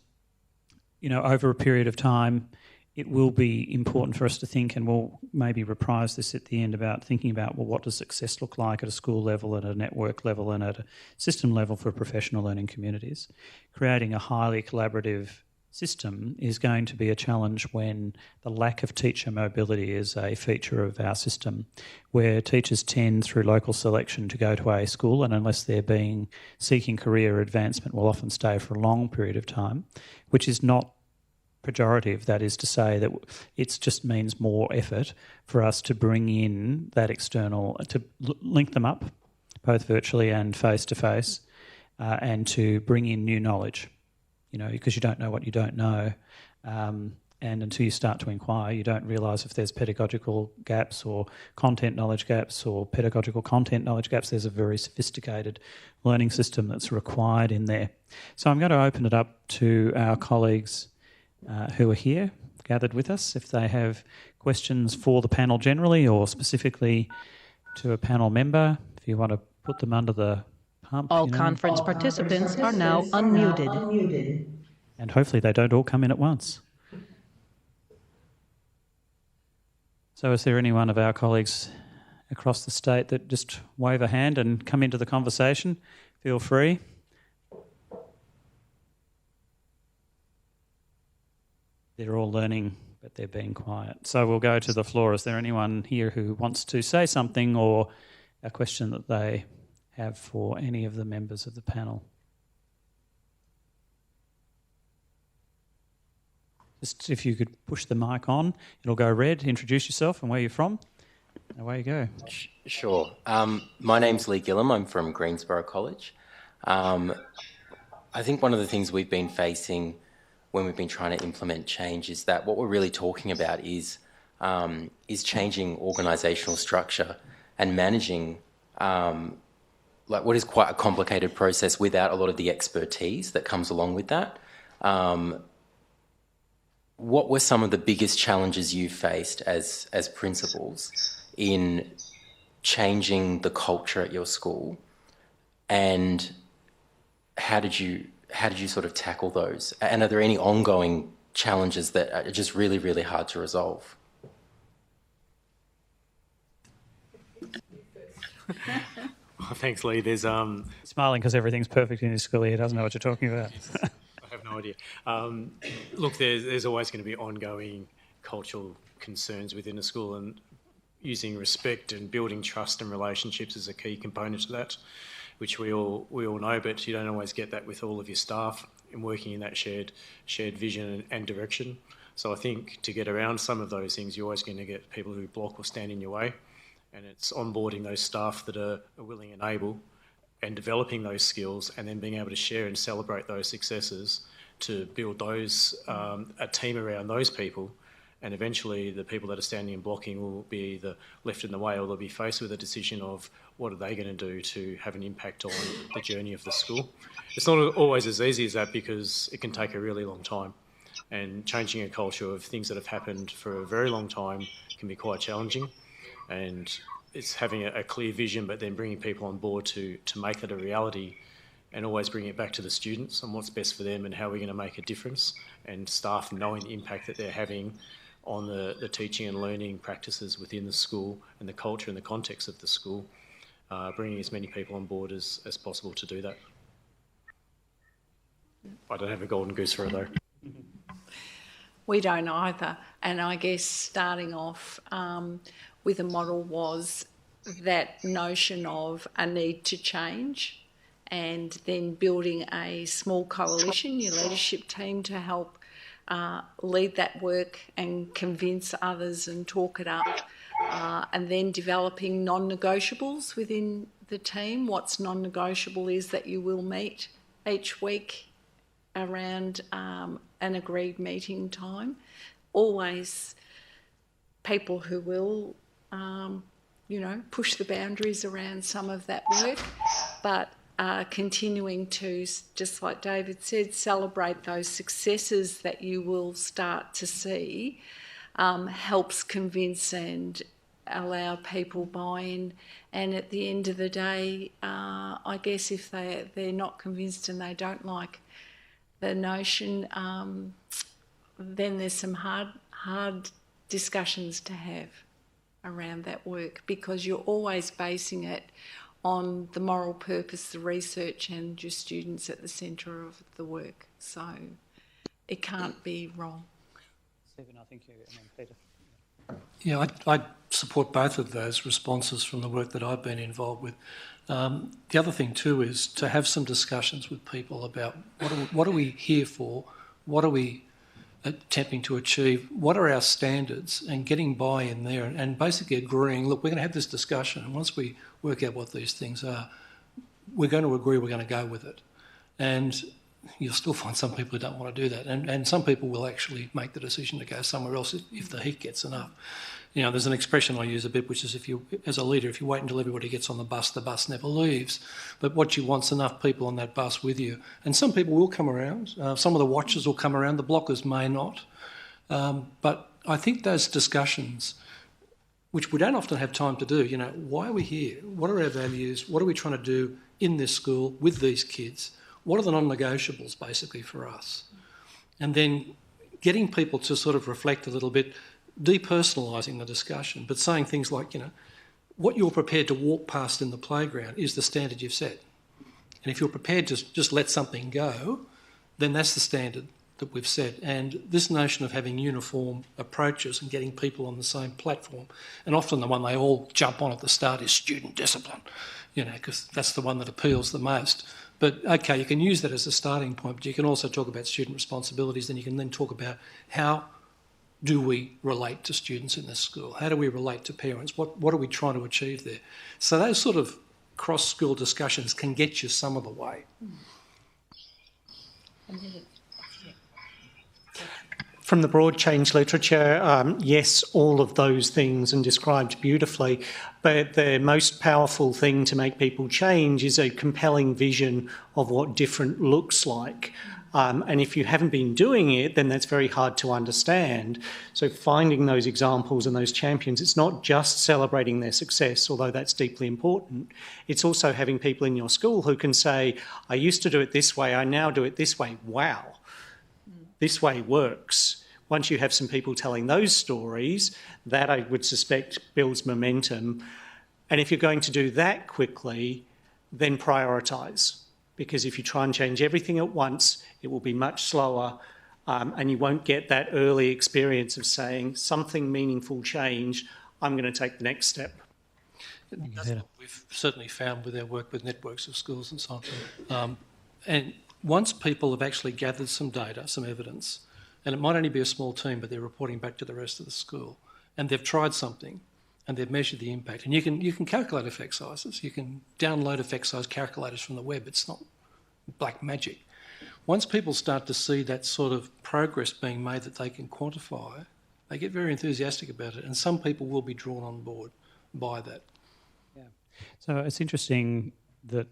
you know, over a period of time, it will be important for us to think, and we'll maybe reprise this at the end, about thinking about, well, what does success look like at a school level, at a network level and at a system level for professional learning communities. Creating a highly collaborative system is going to be a challenge when the lack of teacher mobility is a feature of our system, where teachers tend through local selection to go to a school, and unless they're seeking career advancement, will often stay for a long period of time, which is not pejorative. That is to say that it just means more effort for us to bring in that external, to link them up both virtually and face-to-face, and to bring in new knowledge. You know, because you don't know what you don't know. And until you start to inquire, you don't realise if there's pedagogical gaps or content knowledge gaps or pedagogical content knowledge gaps. There's a very sophisticated learning system that's required in there. So I'm going to open it up to our colleagues who are here, gathered with us, if they have questions for the panel generally or specifically to a panel member. If you want to put them under the All conference participants are now unmuted. And hopefully they don't all come in at once. So is there any one of our colleagues across the state that just wave a hand and come into the conversation? Feel free. They're all learning, but they're being quiet. So we'll go to the floor. Is there anyone here who wants to say something or a question that they have for any of the members of the panel? Just if you could push the mic on, it'll go red. Introduce yourself and where you're from. Away you go. Sure. My name's Lee Gillum. I'm from Greensborough College. I think one of the things we've been facing when we've been trying to implement change is that what we're really talking about is changing organisational structure and managing like what is quite a complicated process without a lot of the expertise that comes along with that. What were some of the biggest challenges you faced as principals in changing the culture at your school, and how did you sort of tackle those? And are there any ongoing challenges that are just really, really hard to resolve? Oh, thanks, Lee. There's Smiling because everything's perfect in his school. He doesn't know what you're talking about. I have no idea. Look, there's always going to be ongoing cultural concerns within a school, and using respect and building trust and relationships is a key component to that, which we all know, but you don't always get that with all of your staff and working in that shared vision and direction. So I think to get around some of those things, you're always going to get people who block or stand in your way, and it's onboarding those staff that are willing and able and developing those skills and then being able to share and celebrate those successes to build those a team around those people. And eventually the people that are standing and blocking will be either left in the way or they'll be faced with a decision of what are they going to do to have an impact on the journey of the school. It's not always as easy as that because it can take a really long time. And changing a culture of things that have happened for a very long time can be quite challenging. And it's having a clear vision but then bringing people on board to make that a reality and always bring it back to the students and what's best for them and how we're going to make a difference, and staff knowing the impact that they're having on the teaching and learning practices within the school and the culture and the context of the school, bringing as many people on board as possible to do that. I don't have a golden goose for it though. We don't either. And I guess starting off with a model was that notion of a need to change, and then building a small coalition, your leadership team, to help lead that work and convince others and talk it up, and then developing non-negotiables within the team. What's non-negotiable is that you will meet each week around an agreed meeting time. Always people who will, push the boundaries around some of that work, but continuing to, just like David said, celebrate those successes that you will start to see, helps convince and allow people buy-in. And at the end of the day, I guess if they're not convinced and they don't like the notion, then there's some hard discussions to have around that work, because you're always basing it on the moral purpose, the research, and your students at the centre of the work. So it can't be wrong. Stephen, I think you, and then Peter. Yeah, I support both of those responses from the work that I've been involved with. The other thing too is to have some discussions with people about what are we here for, what are we attempting to achieve, what are our standards, and getting buy-in there and basically agreeing, look, we're going to have this discussion, and once we work out what these things are, we're going to agree we're going to go with it. And you'll still find some people who don't want to do that, and some people will actually make the decision to go somewhere else if the heat gets enough. You know, there's an expression I use a bit, which is if you, as a leader, if you wait until everybody gets on the bus never leaves. But what you want's enough people on that bus with you. And some people will come around. Some of the watchers will come around. The blockers may not. But I think those discussions, which we don't often have time to do, why are we here? What are our values? What are we trying to do in this school with these kids? What are the non-negotiables, basically, for us? And then getting people to sort of reflect a little bit, depersonalising the discussion, but saying things like, what you're prepared to walk past in the playground is the standard you've set. And if you're prepared to just let something go, then that's the standard that we've set. And this notion of having uniform approaches and getting people on the same platform, and often the one they all jump on at the start is student discipline, because that's the one that appeals the most. But, okay, you can use that as a starting point, but you can also talk about student responsibilities, and you can then talk about how do we relate to students in this school? How do we relate to parents? What are we trying to achieve there? So those sort of cross-school discussions can get you some of the way. From the broad change literature, yes, all of those things and described beautifully, but the most powerful thing to make people change is a compelling vision of what different looks like. And if you haven't been doing it, then that's very hard to understand. So finding those examples and those champions, it's not just celebrating their success, although that's deeply important. It's also having people in your school who can say, I used to do it this way, I now do it this way. Wow, this way works. Once you have some people telling those stories, that I would suspect builds momentum. And if you're going to do that quickly, then prioritise. Because if you try and change everything at once, it will be much slower, and you won't get that early experience of saying something meaningful changed. I'm going to take the next step. That's what we've certainly found with our work with networks of schools and so on. And once people have actually gathered some data, some evidence, and it might only be a small team, but they're reporting back to the rest of the school, and they've tried something, and they've measured the impact. And you can calculate effect sizes. You can download effect size calculators from the web. It's not black magic. Once people start to see that sort of progress being made that they can quantify, they get very enthusiastic about it, and some people will be drawn on board by that. Yeah. So it's interesting that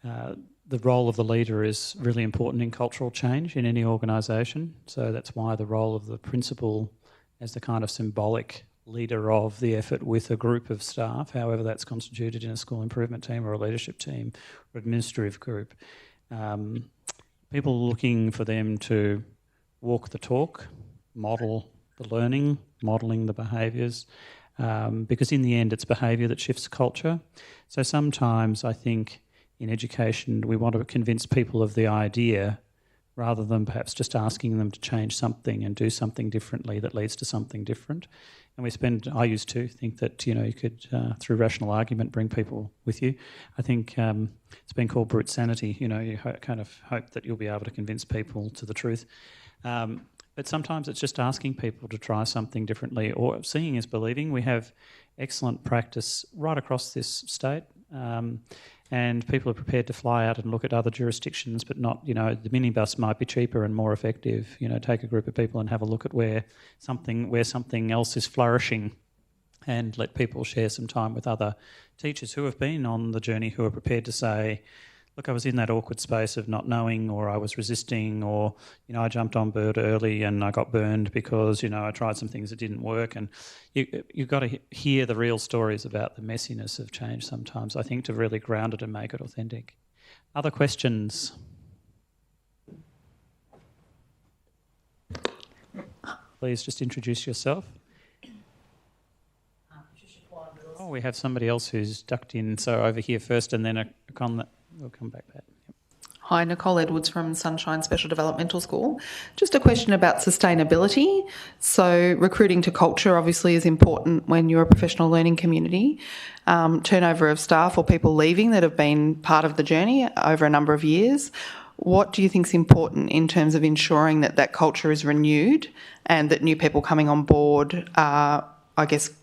the role of the leader is really important in cultural change in any organisation. So that's why the role of the principal as the kind of symbolic leader of the effort with a group of staff, however that's constituted in a school improvement team or a leadership team or administrative group, people looking for them to walk the talk, model the learning, modelling the behaviours, because in the end it's behaviour that shifts culture. So sometimes I think in education we want to convince people of the idea rather than perhaps just asking them to change something and do something differently that leads to something different. And I used to think that, you could, through rational argument, bring people with you. I think it's been called brute sanity. You kind of hope that you'll be able to convince people to the truth. But sometimes it's just asking people to try something differently, or seeing is believing. We have excellent practice right across this state. And people are prepared to fly out and look at other jurisdictions, but not, the minibus might be cheaper and more effective. Take a group of people and have a look at where something else is flourishing, and let people share some time with other teachers who have been on the journey, who are prepared to say, look, I was in that awkward space of not knowing, or I was resisting, or, I jumped on board early and I got burned because, I tried some things that didn't work. And you've got to hear the real stories about the messiness of change sometimes, I think, to really ground it and make it authentic. Other questions? Please just introduce yourself. Oh, we have somebody else who's ducked in, so over here first, and then we'll come back there. Yep. Hi, Nicole Edwards from Sunshine Special Developmental School. Just a question about sustainability. So recruiting to culture obviously is important when you're a professional learning community. Turnover of staff or people leaving that have been part of the journey over a number of years. What do you think is important in terms of ensuring that that culture is renewed and that new people coming on board are,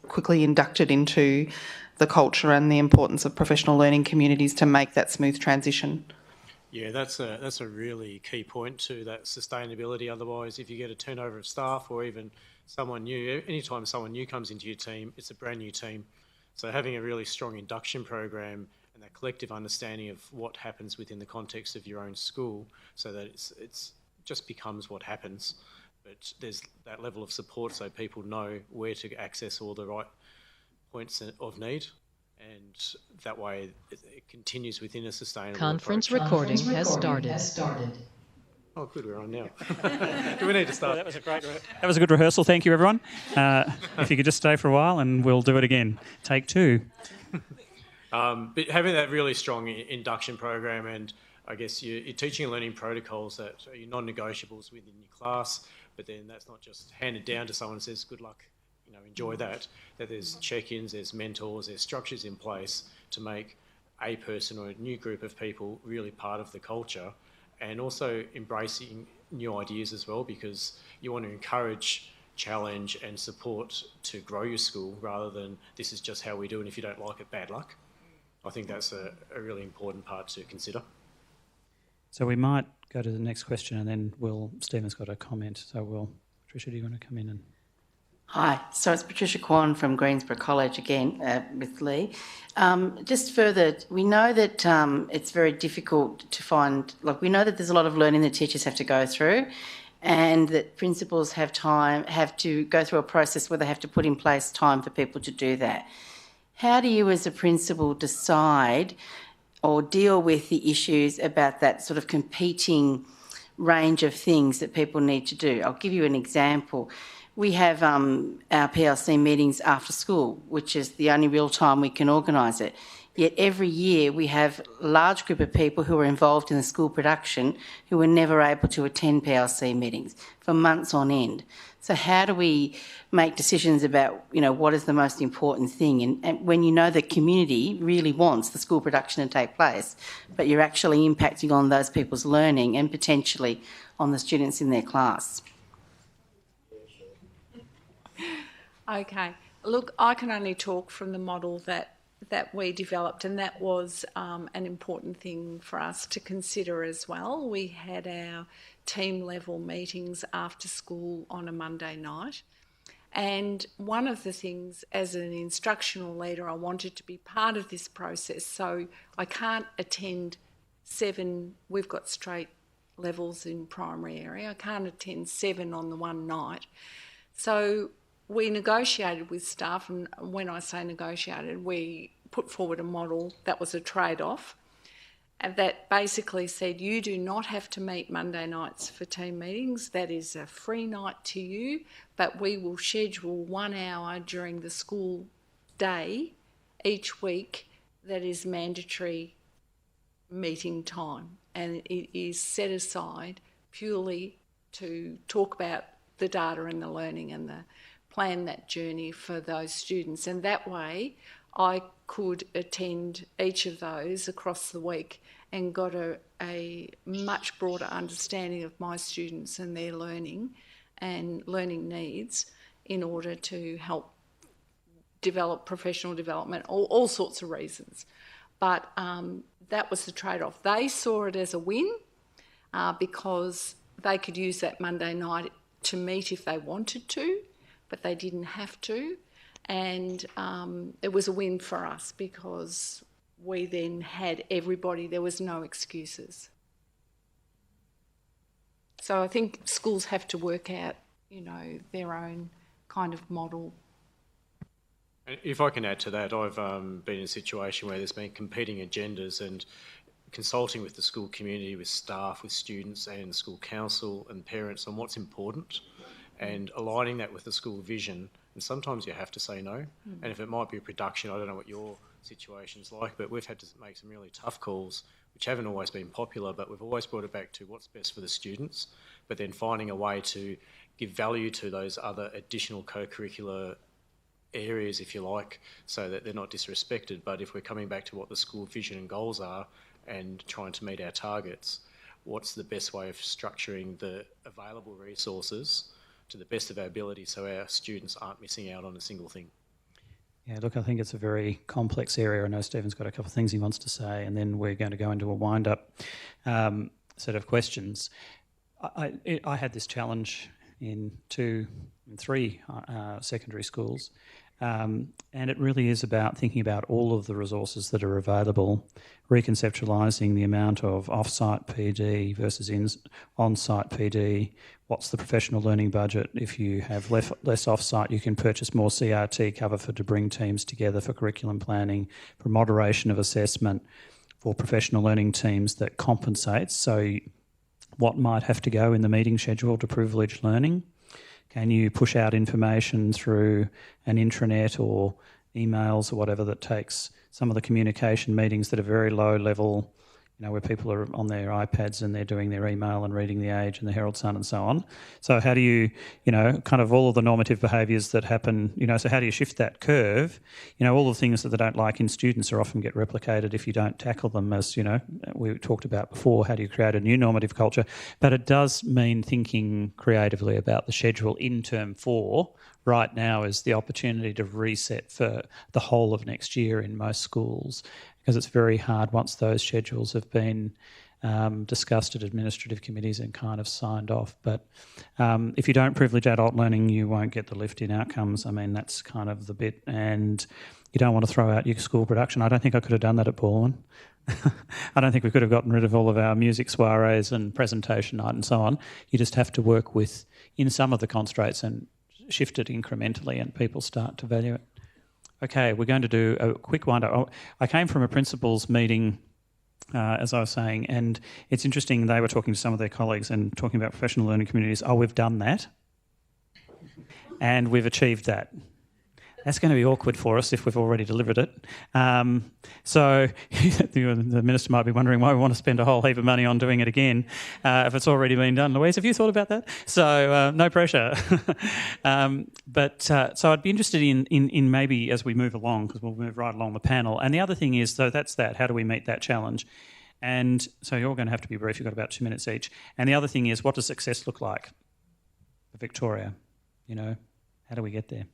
quickly inducted into the culture and the importance of professional learning communities to make that smooth transition? Yeah, that's a really key point to that sustainability. Otherwise, if you get a turnover of staff or even someone new, anytime someone new comes into your team, it's a brand new team. So having a really strong induction program and that collective understanding of what happens within the context of your own school, so that it's just becomes what happens. But there's that level of support so people know where to access all the right points of need, and that way it continues within a sustainable Conference approach. recording has started. Oh, good, we're on now. Do we need to start? That was a good rehearsal. Thank you, everyone. If you could just stay for a while, and we'll do it again. Take two. But having that really strong induction program, and I guess you're teaching and learning protocols that are your non-negotiables within your class, but then that's not just handed down to someone and says, good luck, enjoy that there's check-ins, there's mentors, there's structures in place to make a person or a new group of people really part of the culture, and also embracing new ideas as well, because you want to encourage, challenge and support to grow your school rather than this is just how we do it, and if you don't like it, bad luck. I think that's a really important part to consider. So we might go to the next question, and then Stephen's got a comment. So Patricia, do you want to come in and... Hi, so it's Patricia Kwan from Greensborough College again with Lee. Just further, we know that it's very difficult to find, we know that there's a lot of learning that teachers have to go through, and that principals have to go through a process where they have to put in place time for people to do that. How do you as a principal decide or deal with the issues about that sort of competing range of things that people need to do? I'll give you an example. We have our PLC meetings after school, which is the only real time we can organise it. Yet every year we have a large group of people who are involved in the school production who were never able to attend PLC meetings for months on end. So how do we make decisions about, what is the most important thing? And when you know the community really wants the school production to take place, but you're actually impacting on those people's learning and potentially on the students in their class. Okay. Look, I can only talk from the model that we developed, and that was an important thing for us to consider as well. We had our team level meetings after school on a Monday night, and one of the things as an instructional leader, I wanted to be part of this process. So I can't attend 7, we've got straight levels in primary area, I can't attend 7 on the one night. So we negotiated with staff, and when I say negotiated, we put forward a model that was a trade-off, and that basically said you do not have to meet Monday nights for team meetings. That is a free night to you, but we will schedule 1 hour during the school day each week that is mandatory meeting time, and it is set aside purely to talk about the data and the learning and plan that journey for those students. And that way I could attend each of those across the week and got a much broader understanding of my students and their learning and learning needs in order to help develop professional development, all sorts of reasons. But that was the trade-off. They saw it as a win because they could use that Monday night to meet if they wanted to, but they didn't have to. And it was a win for us because we then had everybody, there was no excuses. So I think schools have to work out, their own kind of model. If I can add to that, I've been in a situation where there's been competing agendas, and consulting with the school community, with staff, with students and the school council and parents on what's important, and aligning that with the school vision. And sometimes you have to say no. And if it might be a production, I don't know what your situation's like, but we've had to make some really tough calls, which haven't always been popular, but we've always brought it back to what's best for the students, but then finding a way to give value to those other additional co-curricular areas, if you like, so that they're not disrespected. But if we're coming back to what the school vision and goals are and trying to meet our targets, what's the best way of structuring the available resources to the best of our ability so our students aren't missing out on a single thing? Yeah, look, I think it's a very complex area. I know Stephen's got a couple of things he wants to say, and then we're going to go into a wind-up set of questions. I had this challenge in 2 and 3 secondary schools, and it really is about thinking about all of the resources that are available, reconceptualising the amount of off-site PD versus on-site PD. What's the professional learning budget? If you have less off-site, you can purchase more CRT cover to bring teams together for curriculum planning, for moderation of assessment, for professional learning teams that compensates. So what might have to go in the meeting schedule to privilege learning? Can you push out information through an intranet or emails or whatever that takes some of the communication meetings that are very low level, where people are on their iPads and they're doing their email and reading The Age and the Herald Sun and so on. So how do you, kind of all of the normative behaviours that happen, so how do you shift that curve? All the things that they don't like in students are often get replicated if you don't tackle them, as, we talked about before. How do you create a new normative culture? But it does mean thinking creatively about the schedule in term 4. Right now is the opportunity to reset for the whole of next year in most schools, because it's very hard once those schedules have been discussed at administrative committees and kind of signed off. But if you don't privilege adult learning, you won't get the lift in outcomes. I mean, that's kind of the bit. And you don't want to throw out your school production. I don't think I could have done that at Baldwin. I don't think we could have gotten rid of all of our music soirees and presentation night and so on. You just have to work in some of the constraints and shift it incrementally, and people start to value it. Okay, we're going to do a quick wind-up. I came from a principals meeting, as I was saying, and it's interesting, they were talking to some of their colleagues and talking about professional learning communities. Oh, we've done that, and we've achieved that. That's going to be awkward for us if we've already delivered it. So the Minister might be wondering why we want to spend a whole heap of money on doing it again if it's already been done. Louise, have you thought about that? So no pressure. So I'd be interested in maybe as we move along, because we'll move right along the panel. And the other thing is, so that's that. How do we meet that challenge? And so you're going to have to be brief. You've got about 2 minutes each. And the other thing is, what does success look like for Victoria? You know, how do we get there?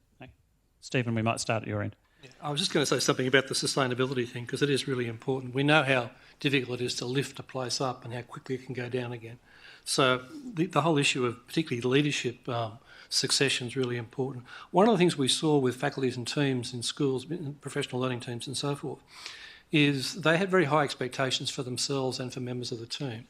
Stephen, we might start at your end. Yeah, I was just going to say something about the sustainability thing, because it is really important. We know how difficult it is to lift a place up and how quickly it can go down again. So the whole issue of particularly leadership succession is really important. One of the things we saw with faculties and teams in schools, professional learning teams and so forth, is they had very high expectations for themselves and for members of the team.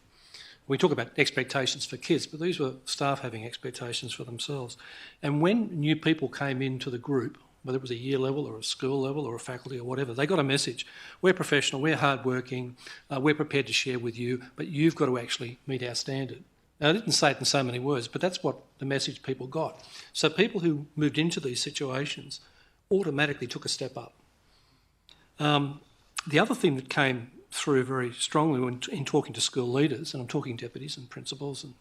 We talk about expectations for kids, but these were staff having expectations for themselves. And when new people came into the group, whether it was a year level or a school level or a faculty or whatever, they got a message. We're professional, we're hardworking, we're prepared to share with you, but you've got to actually meet our standard. Now, I didn't say it in so many words, but that's what the message people got. So people who moved into these situations automatically took a step up. The other thing that came through very strongly in talking to school leaders, and I'm talking deputies and principals and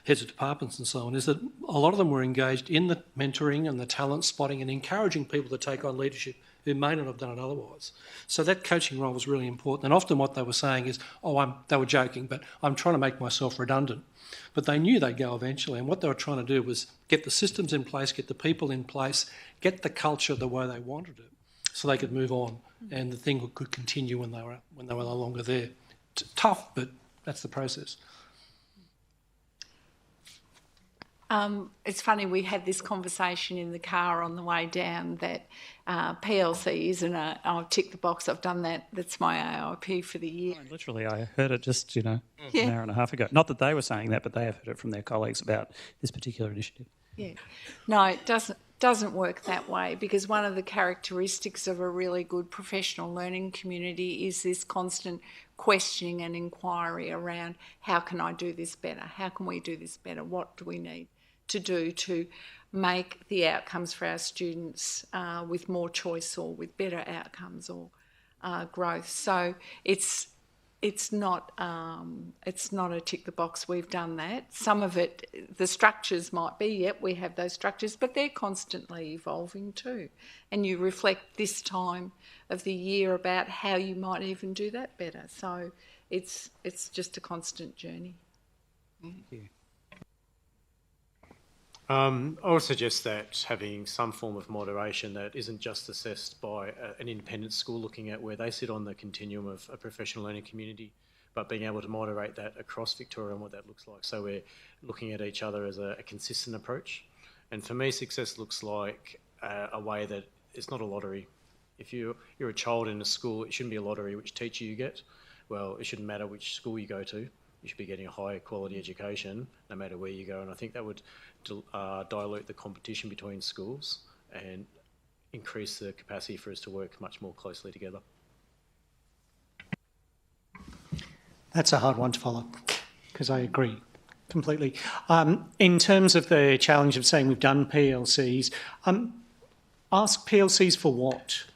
heads of departments and so on, is that a lot of them were engaged in the mentoring and the talent spotting and encouraging people to take on leadership who may not have done it otherwise. So that coaching role was really important. And often what they were saying is, they were joking, but I'm trying to make myself redundant. But they knew they'd go eventually, and what they were trying to do was get the systems in place, get the people in place, get the culture the way they wanted it, so they could move on and the thing could continue when they were no longer there. Tough, but that's the process. It's funny, we had this conversation in the car on the way down that PLC isn't I'll tick the box, I've done that, that's my AIP for the year. Oh, literally, I heard it just, an hour and a half ago. Not that they were saying that, but they have heard it from their colleagues about this particular initiative. Yeah. No, it doesn't work that way, because one of the characteristics of a really good professional learning community is this constant questioning and inquiry around how can I do this better? How can we do this better? What do we need to do to make the outcomes for our students with more choice or with better outcomes or growth? So it's not a tick the box, we've done that. Some of it, the structures might be, yep, we have those structures, but they're constantly evolving too. And you reflect this time of the year about how you might even do that better. So it's just a constant journey. Thank you. I would suggest that having some form of moderation that isn't just assessed by an independent school looking at where they sit on the continuum of a professional learning community, but being able to moderate that across Victoria and what that looks like. So we're looking at each other as a consistent approach. And for me, success looks like a way that it's not a lottery. If you're a child in a school, it shouldn't be a lottery which teacher you get. Well, it shouldn't matter which school you go to. You should be getting a high quality education no matter where you go, and I think that would dilute the competition between schools and increase the capacity for us to work much more closely together. That's a hard one to follow, because I agree completely. In terms of the challenge of saying we've done PLCs, ask PLCs for what?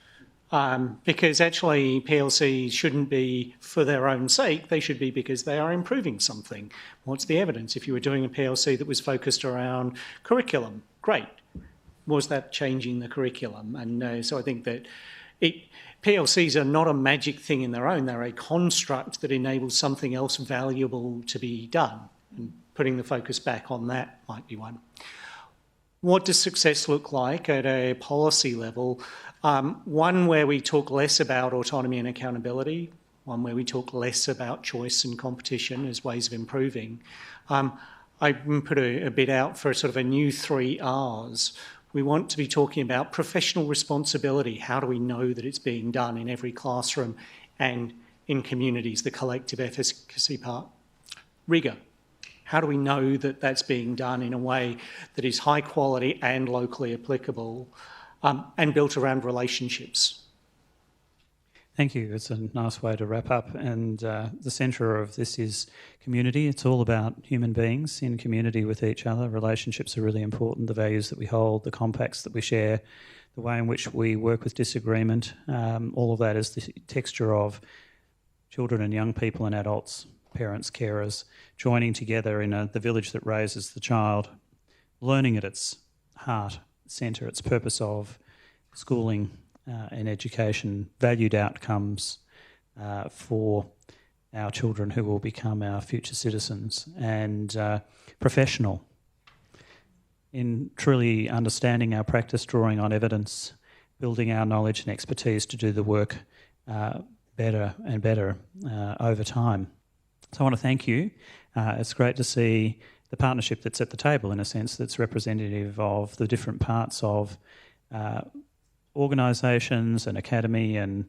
Because actually PLCs shouldn't be for their own sake, they should be because they are improving something. What's the evidence? If you were doing a PLC that was focused around curriculum, great. Was that changing the curriculum? And so I think that PLCs are not a magic thing in their own, they're a construct that enables something else valuable to be done. And putting the focus back on that might be one. What does success look like at a policy level? One where we talk less about autonomy and accountability, one where we talk less about choice and competition as ways of improving. I put a bit out for sort of a new 3 Rs. We want to be talking about professional responsibility. How do we know that it's being done in every classroom and in communities, the collective efficacy part? Rigour. How do we know that that's being done in a way that is high quality and locally applicable and built around relationships? Thank you. It's a nice way to wrap up. And the centre of this is community. It's all about human beings in community with each other. Relationships are really important, the values that we hold, the compacts that we share, the way in which we work with disagreement. All of that is the texture of children and young people and adults, parents, carers, joining together in the village that raises the child, learning at its heart, centre, its purpose of schooling and education, valued outcomes for our children who will become our future citizens, and professional in truly understanding our practice, drawing on evidence, building our knowledge and expertise to do the work better and better over time. So I want to thank you. It's great to see the partnership that's at the table, in a sense, that's representative of the different parts of organisations and academy and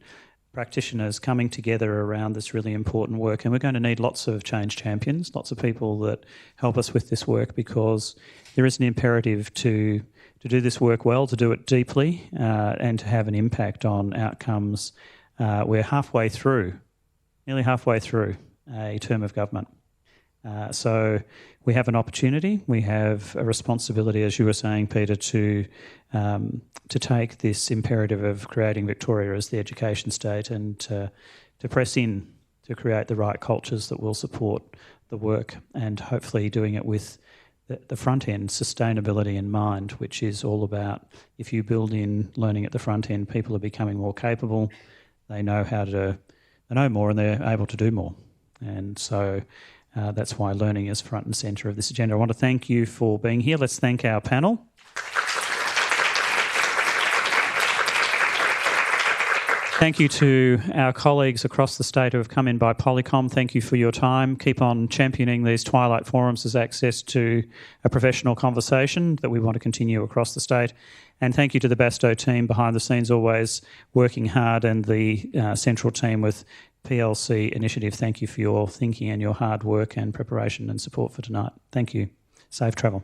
practitioners coming together around this really important work. And we're going to need lots of change champions, lots of people that help us with this work, because there is an imperative to do this work well, to do it deeply, and to have an impact on outcomes. We're halfway through, nearly halfway through a term of government. So we have an opportunity, we have a responsibility, as you were saying, Peter, to take this imperative of creating Victoria as the education state and to press in to create the right cultures that will support the work, and hopefully doing it with the front end, sustainability in mind, which is all about, if you build in learning at the front end, people are becoming more capable, they know more and they're able to do more. And so that's why learning is front and centre of this agenda. I want to thank you for being here. Let's thank our panel. Thank you to our colleagues across the state who have come in by Polycom. Thank you for your time. Keep on championing these Twilight forums as access to a professional conversation that we want to continue across the state. And thank you to the Basto team behind the scenes, always working hard, and the central team with PLC Initiative. Thank you for your thinking and your hard work and preparation and support for tonight. Thank you. Safe travel.